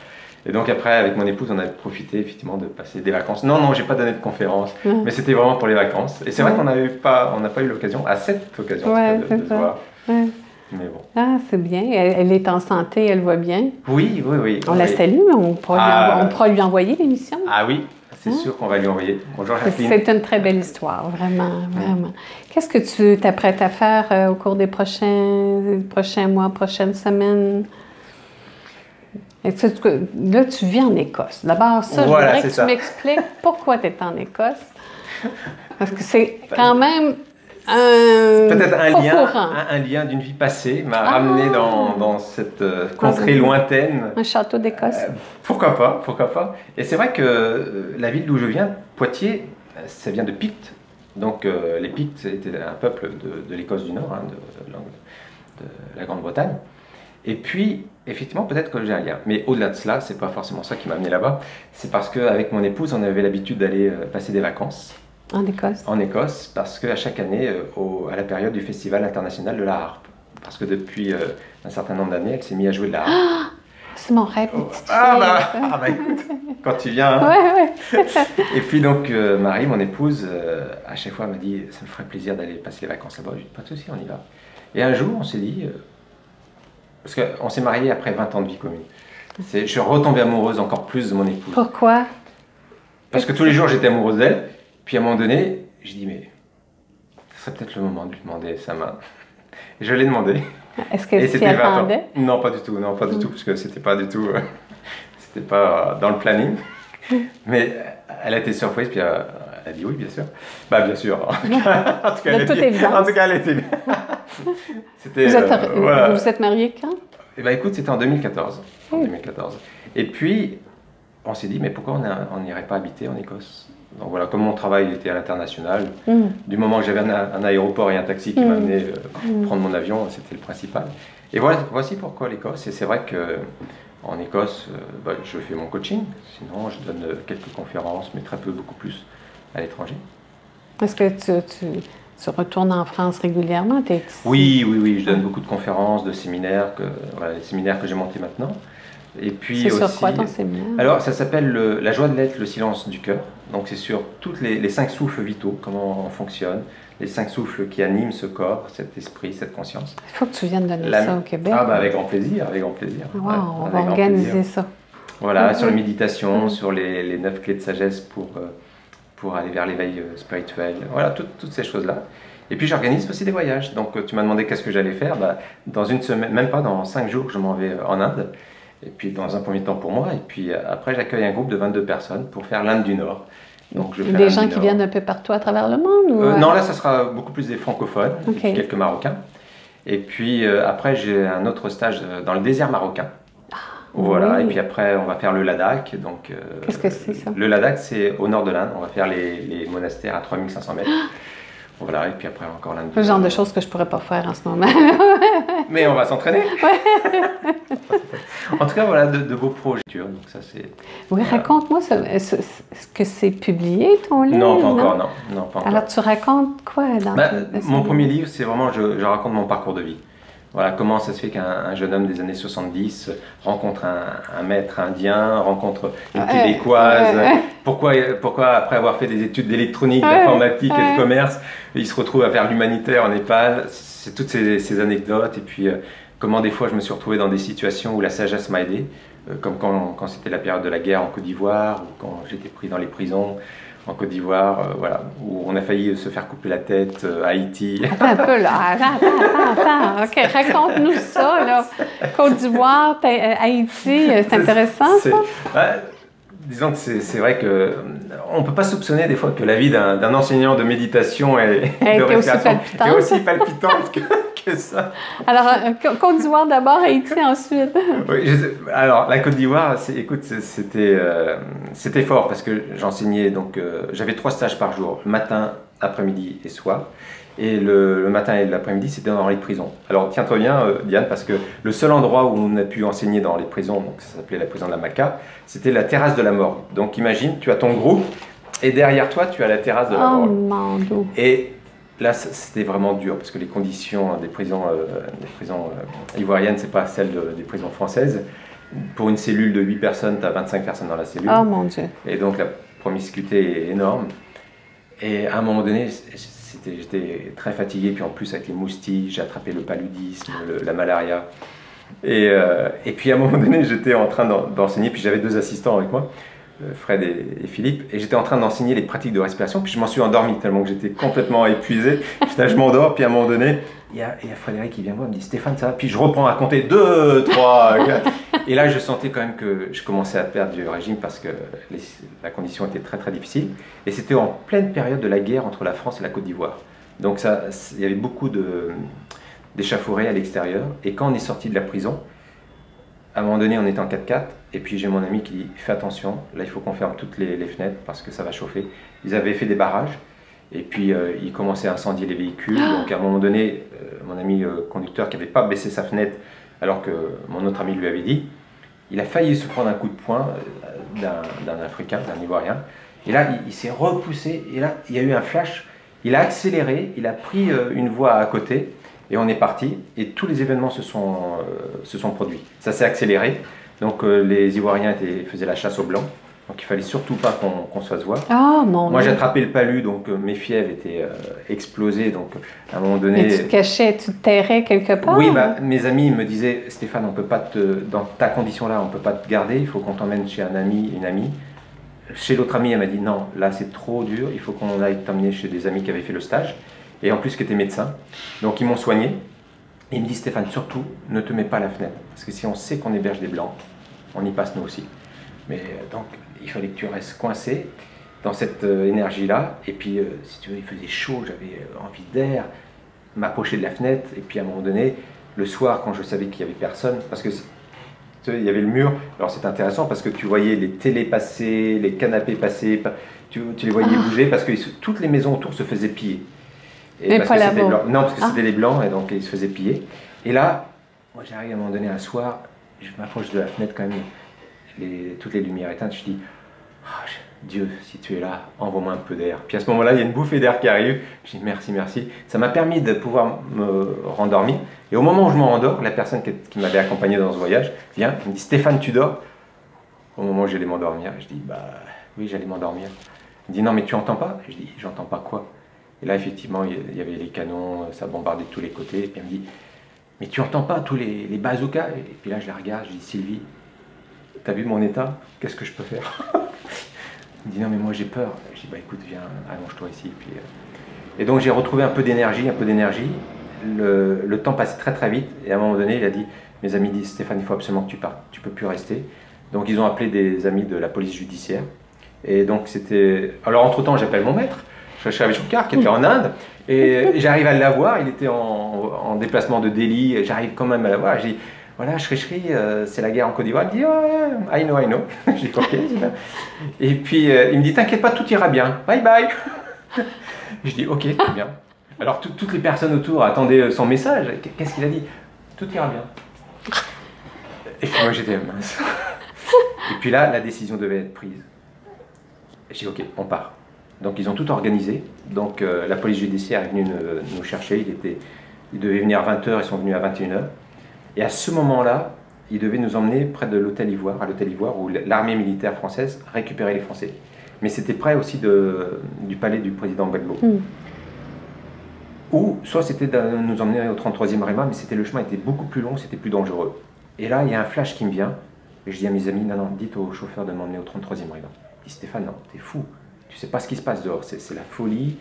Et donc après, avec mon épouse, on a profité effectivement de passer des vacances. Non, non, j'ai pas donné de conférence, mais c'était vraiment pour les vacances. Et c'est vrai qu'on n'a pas eu l'occasion, à cette occasion, de se voir. Ouais. Mais bon. Ah, c'est bien. Elle est en santé, elle va bien. Oui, oui, oui. On la salue, on pourra lui envoyer l'émission. Ah oui, c'est sûr qu'on va lui envoyer. Bonjour Jacqueline. C'est une très belle histoire, vraiment, vraiment. Qu'est-ce que tu t'apprêtes à faire au cours des prochains mois, prochaines semaines? Là, tu vis en Écosse. D'abord, ça, voilà, je voudrais que tu m'expliques pourquoi tu es en Écosse. Parce que c'est quand même peut-être un lien d'une vie passée m'a ramené dans cette contrée lointaine. Un château d'Écosse. Pourquoi pas. Et c'est vrai que la ville d'où je viens, Poitiers, ça vient de Pictes. Donc les Pictes étaient un peuple de l'Écosse du Nord, hein, de la Grande-Bretagne. Et puis, effectivement, peut-être que j'ai un lien. Mais au-delà de cela, c'est pas forcément ça qui m'a amené là-bas. C'est parce qu'avec mon épouse, on avait l'habitude d'aller passer des vacances. En Écosse. En Écosse, parce qu'à chaque année, à la période du Festival international de la harpe. Parce que depuis un certain nombre d'années, elle s'est mise à jouer de la harpe. Ah, c'est mon rêve. Bah écoute, quand tu viens. Hein. Ouais. Et puis donc, Marie, mon épouse, à chaque fois, m'a dit, ça me ferait plaisir d'aller passer les vacances là-bas. J'ai dit, pas de souci, on y va. Et un jour, on s'est dit... parce qu'on s'est mariés après 20 ans de vie commune. Je suis retombée amoureuse encore plus de mon épouse. Pourquoi? Parce que tous les jours, j'étais amoureuse d'elle. Puis à un moment donné, je dis, mais ce serait peut-être le moment de lui demander sa main. Et je l'ai demandé. Est-ce que tu t'y attendais? Non, pas du tout, parce que c'était pas du tout... c'était pas dans le planning. Mais elle a été surprise, puis elle a dit oui, bien sûr. Bah, bien sûr. En tout cas, elle était bien. Vous êtes mariés quand? Eh ben, écoute, c'était en 2014. Et puis, on s'est dit, mais pourquoi on n'irait pas habiter en Écosse? Donc voilà, comme mon travail était à l'international, du moment que j'avais un aéroport et un taxi qui m'amenait prendre mon avion, c'était le principal. Et voici pourquoi l'Écosse. Et c'est vrai qu'en Écosse, je fais mon coaching. Sinon, je donne quelques conférences, mais très peu, beaucoup plus à l'étranger. Est-ce que tu retournes en France régulièrement? Oui, je donne beaucoup de conférences, de séminaires, les séminaires que j'ai montés maintenant. Et puis c'est aussi, sur quoi ton séminaire? Alors, ça s'appelle La joie de l'être, le silence du cœur. Donc, c'est sur tous les 5 souffles vitaux, comment on fonctionne, les 5 souffles qui animent ce corps, cet esprit, cette conscience. Il faut que tu viennes donner ça au Québec. Ah, avec grand plaisir, avec grand plaisir. Wow, on va organiser ça. Voilà, sur la méditation, sur les 9 clés de sagesse pour aller vers l'éveil spirituel. Voilà, toutes ces choses-là. Et puis j'organise aussi des voyages. Donc tu m'as demandé qu'est-ce que j'allais faire. Dans une semaine, même pas dans 5 jours, je m'en vais en Inde. Et puis dans un premier temps pour moi. Et puis après, j'accueille un groupe de 22 personnes pour faire l'Inde du Nord. Donc, des gens qui viennent un peu partout à travers le monde Non, là, ça sera beaucoup plus des francophones, et puis quelques Marocains. Et puis après, j'ai un autre stage dans le désert marocain. Voilà, et puis après, on va faire le Ladakh. Qu'est-ce que c'est ça? Le Ladakh, c'est au nord de l'Inde. On va faire les monastères à 3500 mètres. Voilà, et puis après, encore l'Inde. Le genre de choses que je ne pourrais pas faire en ce moment. Mais on va s'entraîner. En tout cas, voilà, de beaux projets. Donc ça, c'est... Oui, raconte-moi, est-ce que c'est publié, ton livre? Non, pas encore, non, pas encore. Alors, tu racontes quoi dans mon premier livre, c'est vraiment, je raconte mon parcours de vie. Voilà, comment ça se fait qu'un jeune homme des années 70 rencontre un maître indien, rencontre une Québécoise, pourquoi après avoir fait des études d'électronique, d'informatique et de commerce, il se retrouve à faire l'humanitaire en Népal. C'est toutes ces anecdotes, et puis comment des fois je me suis retrouvé dans des situations où la sagesse m'a aidé, comme quand c'était la période de la guerre en Côte d'Ivoire, ou quand j'étais pris dans les prisons en Côte d'Ivoire, voilà, où on a failli se faire couper la tête à Haïti. Attends un peu, là. Attends. OK, raconte-nous ça, là. Côte d'Ivoire, Haïti, c'est intéressant, ça? Disons que c'est vrai qu'on ne peut pas soupçonner des fois que la vie d'un enseignant de méditation et de respiration est aussi palpitante que ça. Alors, Côte d'Ivoire d'abord, Haïti ensuite. Oui, alors, la Côte d'Ivoire, écoute, c'était fort parce que j'enseignais, donc j'avais 3 stages par jour, matin, après-midi et soir. Et le matin et l'après-midi, c'était dans les prisons. Alors, tiens-toi bien, Diane, parce que le seul endroit où on a pu enseigner dans les prisons, donc ça s'appelait la prison de la Maca, c'était la terrasse de la morgue. Donc, imagine, tu as ton groupe, et derrière toi, tu as la terrasse de la morgue. Oh, mon Dieu. Et là, c'était vraiment dur, parce que les conditions des prisons ivoiriennes, c'est pas celles des prisons françaises. pour une cellule de 8 personnes, tu as 25 personnes dans la cellule. Oh mon Dieu. Et donc la promiscuité est énorme. Et à un moment donné, j'étais très fatigué, puis en plus avec les moustiques, j'ai attrapé le paludisme, la malaria. Et puis à un moment donné, j'étais en train d'enseigner, puis j'avais 2 assistants avec moi, Fred et Philippe, et j'étais en train d'enseigner les pratiques de respiration, puis je m'en suis endormi tellement que j'étais complètement épuisé. Je m'endors, puis à un moment donné, il y a Frédéric qui vient me voir, il me dit Stéphane, ça va? Puis je reprends à compter 2, 3, 4. Et là, je sentais quand même que je commençais à perdre du régime parce que la condition était très très difficile. Et c'était en pleine période de la guerre entre la France et la Côte d'Ivoire. Donc il y avait beaucoup d'échauffourées à l'extérieur. Et quand on est sorti de la prison, à un moment donné, on était en 4x4. Et puis j'ai mon ami qui dit fais attention, là il faut qu'on ferme toutes les fenêtres parce que ça va chauffer. Ils avaient fait des barrages. Et puis ils commençaient à incendier les véhicules. Donc à un moment donné, mon ami conducteur qui n'avait pas baissé sa fenêtre alors que mon autre ami lui avait dit, il a failli se prendre un coup de poing d'un Africain, d'un Ivoirien. Et là, il s'est repoussé. Et là, il y a eu un flash. Il a accéléré, il a pris une voie à côté. Et on est parti. Et tous les événements se sont produits. Ça s'est accéléré. Donc les Ivoiriens faisaient la chasse aux Blancs. Donc il fallait surtout pas qu'on se fasse voir. Oh, mon Moi Dieu. j'ai attrapé le palu, donc mes fièvres étaient explosées. Donc à un moment donné. Mais tu te cachais, tu te terrais quelque part? Oui, mes amis me disaient Stéphane, on peut pas dans ta condition-là, on peut pas te garder. Il faut qu'on t'emmène chez un ami, une amie. Chez l'autre amie, elle m'a dit non, là c'est trop dur. Il faut qu'on aille t'emmener chez des amis qui avaient fait le stage et en plus qui étaient médecins. Donc ils m'ont soigné. Et ils me disent Stéphane, surtout ne te mets pas à la fenêtre parce que si on sait qu'on héberge des blancs, on y passe nous aussi. Mais donc il fallait que tu restes coincé dans cette énergie-là. Et puis, si tu veux, il faisait chaud, j'avais envie d'air, m'approcher de la fenêtre. Et puis, à un moment donné, le soir, quand je savais qu'il n'y avait personne, parce que tu sais, il y avait le mur. Alors, c'est intéressant parce que tu voyais les télés passer, les canapés passer, tu les voyais bouger parce que toutes les maisons autour se faisaient piller. Et mais parce pas que là-bas. Non, parce que c'était les blancs et donc ils se faisaient piller. Et là, moi, j'arrive à un moment donné, un soir, je m'approche de la fenêtre quand même. Toutes les lumières éteintes, je dis oh, Dieu, si tu es là, envoie-moi un peu d'air. Puis à ce moment-là, il y a une bouffée d'air qui arrive. Je dis merci, merci. Ça m'a permis de pouvoir me rendormir. Et au moment où je me rendors, la personne qui m'avait accompagné dans ce voyage vient, elle me dit Stéphane, tu dors? Au moment où j'allais m'endormir, je dis bah oui, j'allais m'endormir. Elle me dit non, mais tu entends pas? Je dis j'entends pas quoi? Et là, effectivement, il y avait les canons, ça bombardait de tous les côtés. Et puis elle me dit mais tu entends pas tous les bazookas? Et puis là, je la regarde, je dis Sylvie, t'as vu mon état? Qu'est-ce que je peux faire? Il me dit non mais moi j'ai peur. Je dis bah écoute viens, allonge-toi ici. Et donc j'ai retrouvé un peu d'énergie. Le temps passait très très vite et à un moment donné il a dit, mes amis disent Stéphane il faut absolument que tu partes, tu peux plus rester. Donc ils ont appelé des amis de la police judiciaire. Et donc c'était... Alors entre temps j'appelle mon maître, Chachavi Choukar qui était en Inde. Et j'arrive à l'avoir, il était en déplacement de Delhi, j'arrive quand même à l'avoir. Je dis voilà, Shri, c'est la guerre en Côte d'Ivoire. Il me dit, ouais, I know. J'ai dit, ok. Et puis, il me dit, t'inquiète pas, tout ira bien. Bye bye. Je dis, ok, très bien. Alors, toutes les personnes autour attendaient son message. Qu'est-ce qu'il a dit? Tout ira bien. Et puis, moi, j'étais mince. Et puis là, la décision devait être prise. J'ai dit, ok, on part. Donc, ils ont tout organisé. Donc, la police judiciaire est venue nous chercher. Ils devaient venir à 20h, ils sont venus à 21h. Et à ce moment-là, ils devaient nous emmener près de l'hôtel Ivoire, à l'hôtel Ivoire, où l'armée militaire française récupérait les Français. Mais c'était près aussi du palais du président Gbagbo. Ou soit c'était de nous emmener au 33e REMA, mais le chemin était beaucoup plus long, c'était plus dangereux. Et là, il y a un flash qui me vient, et je dis à mes amis, non, dites au chauffeur de m'emmener au 33e REMA. Il dit, Stéphane, non, t'es fou, tu sais pas ce qui se passe dehors, c'est la folie,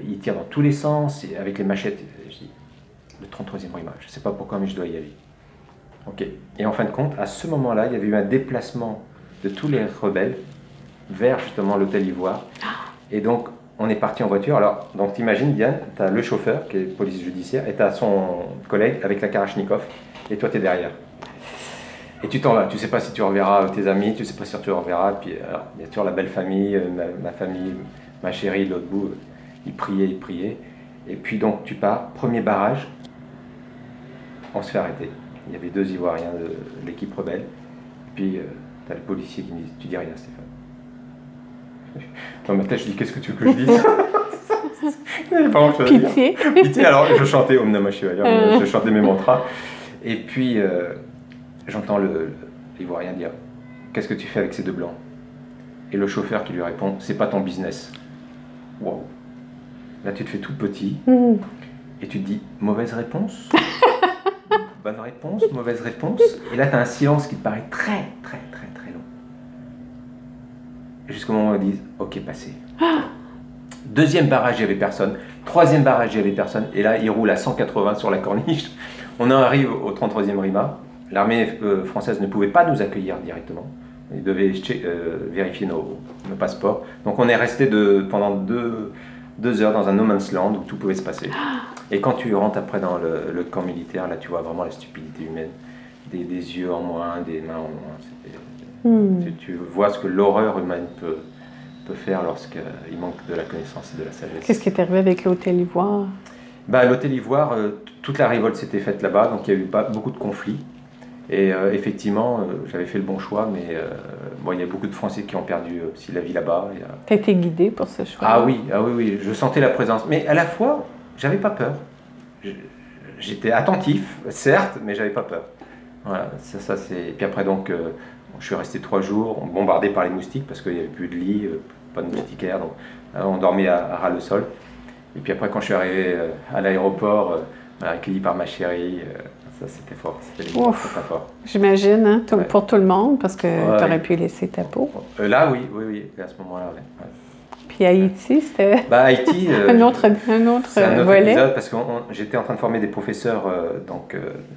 il tire dans tous les sens, et avec les machettes. Je dis, le 33e REMA, je ne sais pas pourquoi, mais je dois y aller. Ok. Et en fin de compte, à ce moment-là, il y avait eu un déplacement de tous les rebelles vers justement l'hôtel Ivoire. Et donc, on est parti en voiture. Alors, donc t'imagines, Diane, tu as le chauffeur, qui est police judiciaire, et tu as son collègue avec la Kalachnikov, et toi, tu es derrière. Et tu t'en vas. Tu ne sais pas si tu reverras tes amis, tu ne sais pas si tu reverras. Puis, alors, bien sûr, la belle famille, ma famille, ma chérie, de l'autre bout, ils priaient. Et puis, donc, tu pars, premier barrage. On se fait arrêter. Il y avait 2 Ivoiriens de l'équipe rebelle. Puis, tu as le policier qui me dit, tu dis rien, Stéphane. Dans ma tête, je dis, qu'est-ce que tu veux que je dise? Pitié. Pitié, alors je chantais Om Namah Shivaya, je chantais mes mantras. Et puis, j'entends l'Ivoirien dire « Qu'est-ce que tu fais avec ces deux blancs ?» Et le chauffeur qui lui répond « C'est pas ton business. » Wow. Là, tu te fais tout petit et tu te dis « Mauvaise réponse ?» Bonne réponse, mauvaise réponse. Et là, tu as un silence qui te paraît très, très, très, très long. Jusqu'au moment où ils disent « Ok, passez. » Deuxième barrage, il n'y avait personne. Troisième barrage, il n'y avait personne. Et là, ils roulent à 180 sur la corniche. On en arrive au 33e RIMA. L'armée française ne pouvait pas nous accueillir directement. Ils devaient vérifier nos passeports. Donc on est resté pendant deux heures dans un no man's land où tout pouvait se passer. Et quand tu rentres après dans le camp militaire, là tu vois vraiment la stupidité humaine. Des yeux en moins, des mains en moins. Tu vois ce que l'horreur humaine peut faire lorsqu'il manque de la connaissance et de la sagesse. Qu'est-ce qui est arrivé avec l'Hôtel Ivoire? L'Hôtel Ivoire, toute la révolte s'était faite là-bas, donc il y a eu beaucoup de conflits. Et effectivement, j'avais fait le bon choix, mais il y a beaucoup de Français qui ont perdu aussi la vie là-bas. Tu as été guidé pour ce choix? Ah oui, je sentais la présence. Mais à la fois, j'avais pas peur. J'étais attentif, certes, mais j'avais pas peur. Voilà, ça c'est. Et puis après, donc, je suis resté 3 jours, bombardé par les moustiques parce qu'il n'y avait plus de lit, pas de moustiquaire, donc on dormait à ras le sol. Et puis après, quand je suis arrivé à l'aéroport, accueilli par ma chérie. Ça, c'était fort, c'était des moments très fort. J'imagine, hein, pour tout le monde, parce que tu aurais pu laisser ta peau. Là, oui, à ce moment-là, ouais. Puis Haïti, c'était Haïti, un autre c'est un autre volet. épisode, parce que j'étais en train de former des professeurs,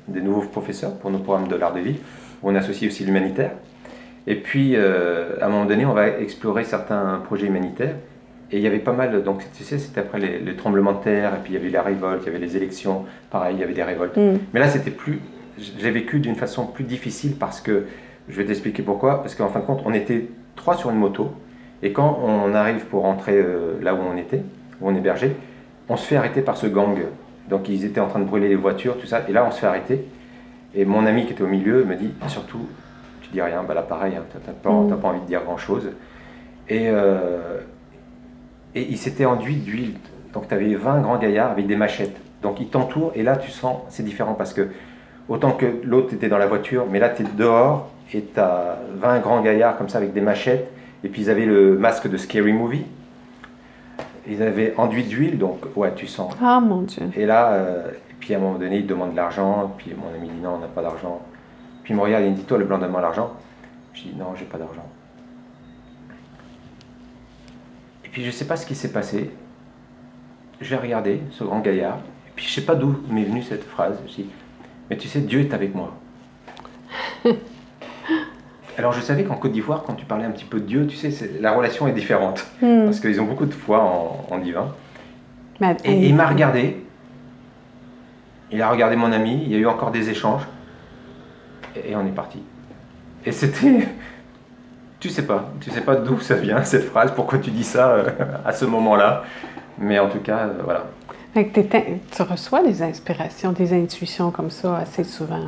des nouveaux professeurs pour nos programmes de l'art de vie, où on associe aussi l'humanitaire. Et puis, à un moment donné, on va explorer certains projets humanitaires. Et il y avait pas mal, donc tu sais, c'était après les tremblements de terre, et puis il y avait la révolte, il y avait les élections, pareil, il y avait des révoltes. Mais là, j'ai vécu d'une façon plus difficile parce que, je vais t'expliquer pourquoi, parce qu'en fin de compte, on était 3 sur une moto, et quand on arrive pour rentrer là où on était, où on hébergeait, on se fait arrêter par ce gang. Donc ils étaient en train de brûler les voitures, tout ça, et là on se fait arrêter. Et mon ami qui était au milieu me dit, surtout, tu dis rien, là pareil, hein, t'as pas envie de dire grand-chose. Et il s'était enduit d'huile. Donc tu avais 20 grands gaillards avec des machettes. Donc ils t'entourent et là tu sens, c'est différent parce que autant que l'autre était dans la voiture, mais là tu es dehors et tu as 20 grands gaillards comme ça avec des machettes. Et puis ils avaient le masque de Scary Movie. Ils avaient enduit d'huile, donc ouais, tu sens. Ah mon Dieu. Et là, et puis à un moment donné, ils demandent de l'argent. Puis mon ami dit non, on n'a pas d'argent. Puis il me regarde et il me dit toi, le blanc, donne-moi l'argent. Je dis non, j'ai pas d'argent. Et puis je sais pas ce qui s'est passé. J'ai regardé ce grand gaillard. Et puis je sais pas d'où m'est venue cette phrase. Je dis mais tu sais, Dieu est avec moi. Alors je savais qu'en Côte d'Ivoire, quand tu parlais un petit peu de Dieu, tu sais, la relation est différente. Parce qu'ils ont beaucoup de foi en divin. Et il m'a regardé. Il a regardé mon ami. Il y a eu encore des échanges. Et on est parti. Et c'était... Tu sais pas d'où ça vient, cette phrase, pourquoi tu dis ça à ce moment-là. Mais en tout cas, voilà. Tu reçois des inspirations, des intuitions comme ça assez souvent.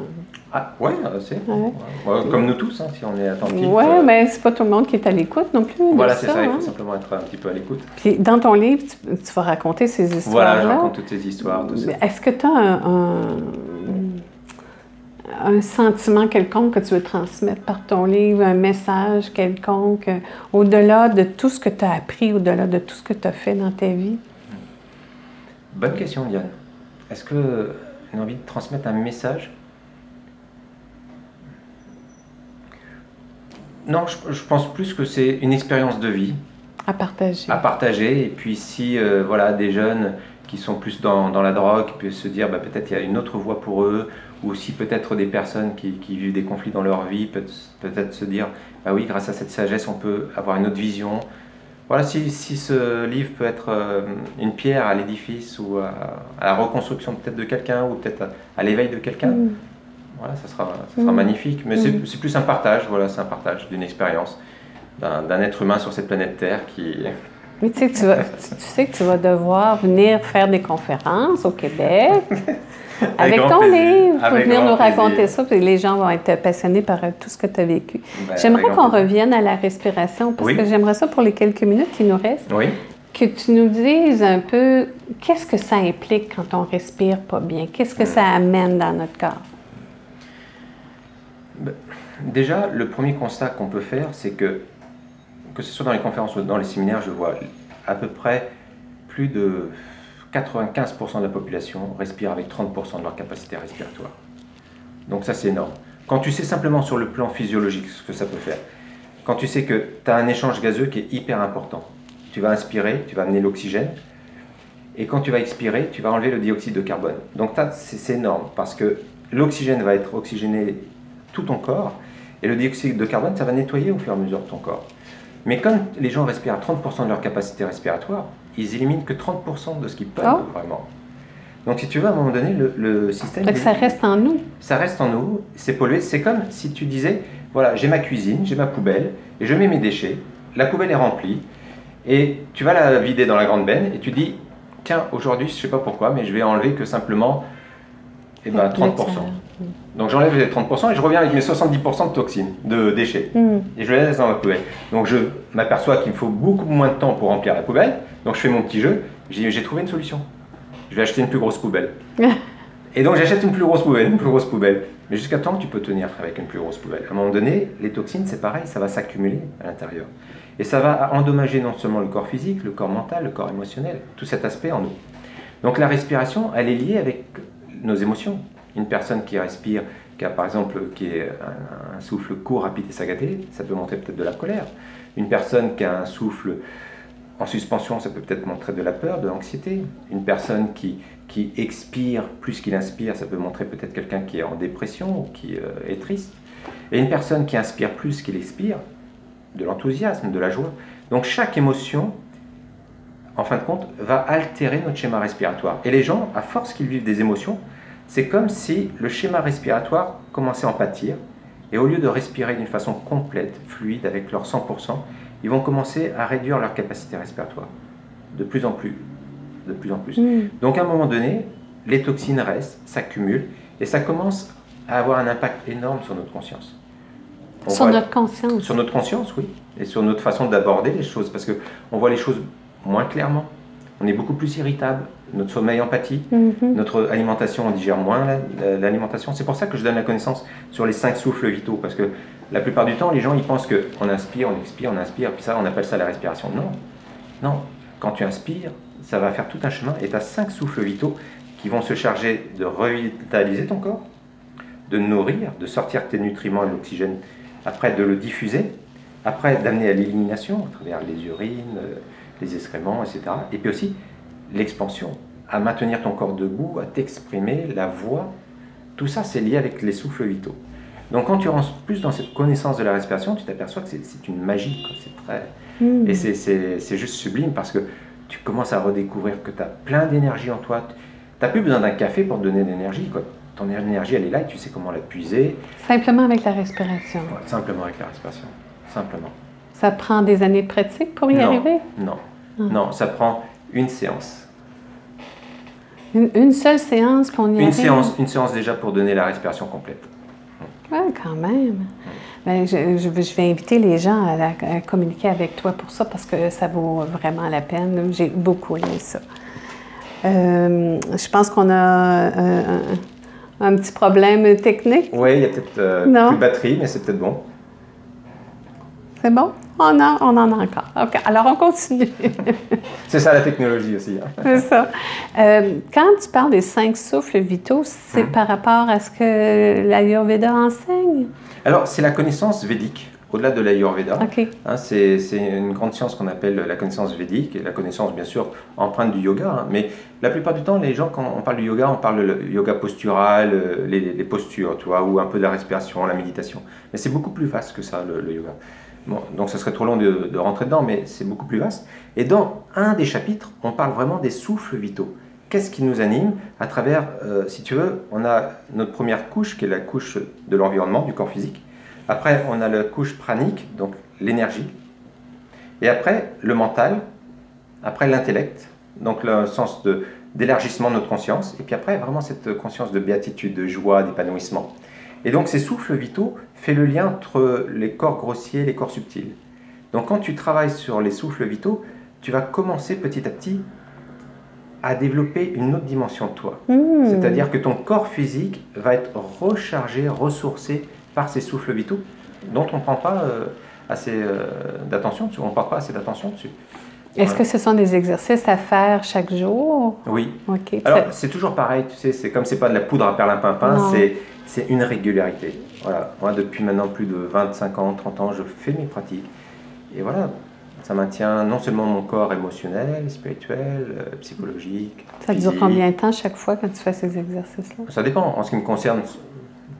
Ah, ouais, c'est. Ouais. Comme nous tous, hein, si on est attentif. Oui, mais c'est pas tout le monde qui est à l'écoute non plus. Voilà, c'est ça, il faut simplement être un petit peu à l'écoute. Puis dans ton livre, tu vas raconter ces histoires-là. Voilà, je raconte toutes ces histoires. Est-ce que tu as un sentiment quelconque que tu veux transmettre par ton livre, un message quelconque, au-delà de tout ce que tu as appris, au-delà de tout ce que tu as fait dans ta vie? Bonne question, Diane. Est-ce que j'ai envie de transmettre un message? Non, je pense plus que c'est une expérience de vie. À partager. À partager. Et puis si voilà, des jeunes qui sont plus dans la drogue, qui peuvent se dire peut-être il y a une autre voie pour eux, ou si peut-être des personnes qui vivent des conflits dans leur vie, peut-être se dire oui, grâce à cette sagesse, on peut avoir une autre vision. Voilà, si ce livre peut être une pierre à l'édifice ou à la reconstruction peut-être de quelqu'un ou peut-être à l'éveil de quelqu'un, voilà, ça sera magnifique. Mais c'est plus un partage, voilà, c'est un partage d'une expérience d'un être humain sur cette planète Terre qui... Mais tu sais que tu vas devoir venir faire des conférences au Québec avec ton livre pour venir nous raconter ça, puis les gens vont être passionnés par tout ce que tu as vécu. J'aimerais qu'on revienne à la respiration, parce que j'aimerais ça pour les quelques minutes qui nous restent, que tu nous dises un peu qu'est-ce que ça implique quand on respire pas bien, qu'est-ce que ça amène dans notre corps. Ben, déjà, le premier constat qu'on peut faire, c'est que ce soit dans les conférences ou dans les séminaires, je vois à peu près plus de 95% de la population respire avec 30% de leur capacité respiratoire. Donc ça, c'est énorme. Quand tu sais simplement sur le plan physiologique ce que ça peut faire, quand tu sais que tu as un échange gazeux qui est hyper important, tu vas inspirer, tu vas amener l'oxygène, et quand tu vas expirer, tu vas enlever le dioxyde de carbone. Donc c'est énorme, parce que l'oxygène va être oxygéné tout ton corps, et le dioxyde de carbone, ça va nettoyer au fur et à mesure de ton corps. Mais quand les gens respirent à 30% de leur capacité respiratoire, ils éliminent que 30% de ce qu'ils peuvent vraiment. Donc si tu veux, à un moment donné, le système... Donc ça reste en nous. Ça reste en nous, c'est pollué. C'est comme si tu disais, voilà, j'ai ma cuisine, j'ai ma poubelle, et je mets mes déchets, la poubelle est remplie, et tu vas la vider dans la grande benne, et tu dis, tiens, aujourd'hui, je ne sais pas pourquoi, mais je vais enlever que simplement 30%. Donc j'enlève les 30% et je reviens avec mes 70% de toxines, de déchets. Et je les laisse dans ma poubelle. Donc je m'aperçois qu'il me faut beaucoup moins de temps pour remplir la poubelle. Donc je fais mon petit jeu, j'ai trouvé une solution. Je vais acheter une plus grosse poubelle. Et donc j'achète une plus grosse poubelle. Mais jusqu'à temps que tu peux tenir avec une plus grosse poubelle. À un moment donné, les toxines, c'est pareil, ça va s'accumuler à l'intérieur. Et ça va endommager non seulement le corps physique, le corps mental, le corps émotionnel, tout cet aspect en nous. Donc la respiration, elle est liée avec nos émotions. Une personne qui respire, qui a par exemple un souffle court, rapide et saccadé, ça peut montrer peut-être de la colère. Une personne qui a un souffle en suspension, ça peut peut-être montrer de la peur, de l'anxiété. Une personne qui expire plus qu'il inspire, ça peut montrer peut-être quelqu'un qui est en dépression ou qui est triste. Et une personne qui inspire plus qu'il expire, de l'enthousiasme, de la joie. Donc chaque émotion, en fin de compte, va altérer notre schéma respiratoire. Et les gens, à force qu'ils vivent des émotions, c'est comme si le schéma respiratoire commençait à en pâtir. Et au lieu de respirer d'une façon complète, fluide, avec leur 100%, ils vont commencer à réduire leur capacité respiratoire. De plus en plus. De plus en plus. Donc à un moment donné, les toxines restent, s'accumulent, et ça commence à avoir un impact énorme sur notre conscience. Sur notre conscience. Sur notre conscience, oui. Et sur notre façon d'aborder les choses. Parce qu'on voit les choses moins clairement. On est beaucoup plus irritable. Notre sommeil en pâtit. Notre alimentation, on digère moins l'alimentation. C'est pour ça que je donne la connaissance sur les 5 souffles vitaux. Parce que la plupart du temps, les gens ils pensent qu'on inspire, on expire, on inspire, puis ça, on appelle ça la respiration. Non. Non. Quand tu inspires, ça va faire tout un chemin. Et tu as 5 souffles vitaux qui vont se charger de revitaliser ton corps, de nourrir, de sortir tes nutriments et l'oxygène, après de le diffuser, après d'amener à l'élimination à travers les urines, les excréments, etc. Et puis aussi l'expansion, à maintenir ton corps debout, à t'exprimer, la voix. Tout ça, c'est lié avec les souffles vitaux. Donc quand tu rentres plus dans cette connaissance de la respiration, tu t'aperçois que c'est une magie. C'est très... Et c'est juste sublime parce que tu commences à redécouvrir que tu as plein d'énergie en toi. Tu n'as plus besoin d'un café pour te donner de l'énergie. Ton énergie, elle est là et tu sais comment la puiser. Simplement avec la respiration. Ouais, simplement avec la respiration. Simplement. Ça prend des années de pratique pour y arriver? Non, ça prend une séance. Une seule séance pour y arriver? Une séance déjà pour donner la respiration complète. Oui, quand même. Ben, je vais inviter les gens à communiquer avec toi pour ça parce que ça vaut vraiment la peine. J'ai beaucoup aimé ça. Je pense qu'on a un petit problème technique. Oui, il y a peut-être plus de batterie, mais c'est peut-être bon. C'est bon? On en a encore. OK, alors on continue. C'est ça la technologie aussi. Hein? C'est ça. Quand tu parles des 5 souffles vitaux, c'est par rapport à ce que l'Ayurveda enseigne? Alors, c'est la connaissance védique, au-delà de l'Ayurveda. Okay. Hein, c'est une grande science qu'on appelle la connaissance védique, et la connaissance, bien sûr, empreinte du yoga. Hein, mais la plupart du temps, les gens, quand on parle du yoga, on parle de yoga postural, les postures, tu vois, ou un peu de la respiration, la méditation. Mais c'est beaucoup plus vaste que ça, le yoga. Bon, donc ça serait trop long de rentrer dedans, mais c'est beaucoup plus vaste. Et dans un des chapitres, on parle vraiment des souffles vitaux. Qu'est-ce qui nous anime à travers, si tu veux, on a notre première couche, qui est la couche de l'environnement, du corps physique. Après, on a la couche pranique, donc l'énergie. Et après, le mental. Après, l'intellect, donc le sens d'élargissement de notre conscience. Et puis après, vraiment cette conscience de béatitude, de joie, d'épanouissement. Et donc ces souffles vitaux font le lien entre les corps grossiers et les corps subtils. Donc quand tu travailles sur les souffles vitaux, tu vas commencer petit à petit à développer une autre dimension de toi. C'est-à-dire que ton corps physique va être rechargé, ressourcé par ces souffles vitaux dont on ne prend pas assez d'attention dessus. On ne porte pas assez d'attention dessus. Est-ce que ce sont des exercices à faire chaque jour? Oui. Okay. Alors, c'est toujours pareil, tu sais, c'est comme c'est pas de la poudre à perlimpinpin, c'est une régularité. Voilà. Moi, depuis maintenant plus de 25 ans, 30 ans, je fais mes pratiques. Et voilà, ça maintient non seulement mon corps émotionnel, spirituel, psychologique. Ça dure combien de temps chaque fois quand tu fais ces exercices-là? Ça dépend. En ce qui me concerne,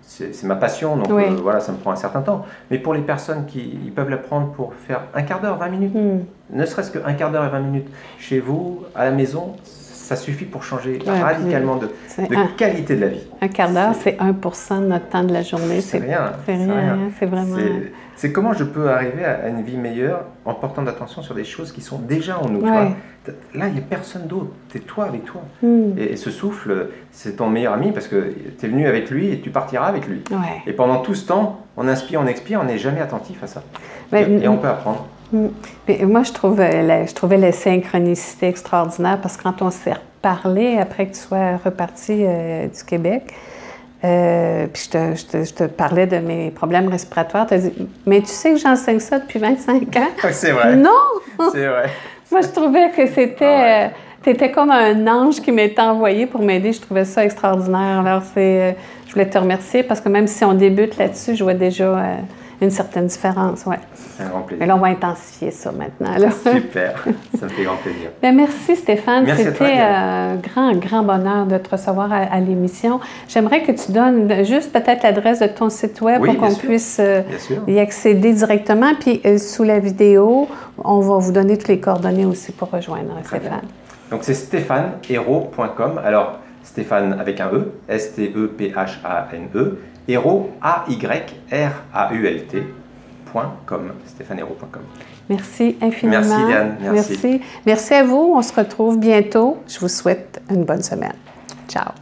c'est ma passion, donc voilà, ça me prend un certain temps. Mais pour les personnes ils peuvent l'apprendre pour faire un quart d'heure, 20 minutes, ne serait-ce qu'un quart d'heure et 20 minutes. Chez vous, à la maison, ça suffit pour changer radicalement de qualité de la vie. Un quart d'heure, c'est 1% de notre temps de la journée. C'est rien. C'est rien, c'est vraiment... C'est comment je peux arriver à une vie meilleure en portant d'attention sur des choses qui sont déjà en nous. Ouais. Tu vois. Là, il n'y a personne d'autre. C'est toi avec toi. Et ce souffle, c'est ton meilleur ami parce que tu es venu avec lui et tu partiras avec lui. Ouais. Et pendant tout ce temps, on inspire, on expire, on n'est jamais attentif à ça. Et on peut apprendre. Puis moi, je trouvais la synchronicité extraordinaire parce que quand on s'est reparlé après que tu sois reparti du Québec, puis je te parlais de mes problèmes respiratoires, tu as dit « Mais tu sais que j'enseigne ça depuis 25 ans? » C'est vrai. Non! C'est vrai. Moi, je trouvais que c'était... tu étais comme un ange qui m'était envoyé pour m'aider. Je trouvais ça extraordinaire. Alors, je voulais te remercier parce que même si on débute là-dessus, je vois déjà une certaine différence. Ouais. C'est un grand plaisir. Mais là, on va intensifier ça maintenant. Là. Super. Ça me fait grand plaisir. Bien, merci Stéphane. C'était un grand bonheur de te recevoir à l'émission. J'aimerais que tu donnes juste peut-être l'adresse de ton site web pour qu'on puisse y accéder directement. Puis sous la vidéo, on va vous donner toutes les coordonnées aussi pour rejoindre Stéphane. Donc c'est stéphaneherault.com. Alors Stéphane avec un E, S-T-E-P-H-A-N-E, Herault, A-Y-R-A-U-L-T.com, stéphaneherault.com. Merci infiniment. Merci Diane. Merci à vous. On se retrouve bientôt. Je vous souhaite une bonne semaine. Ciao.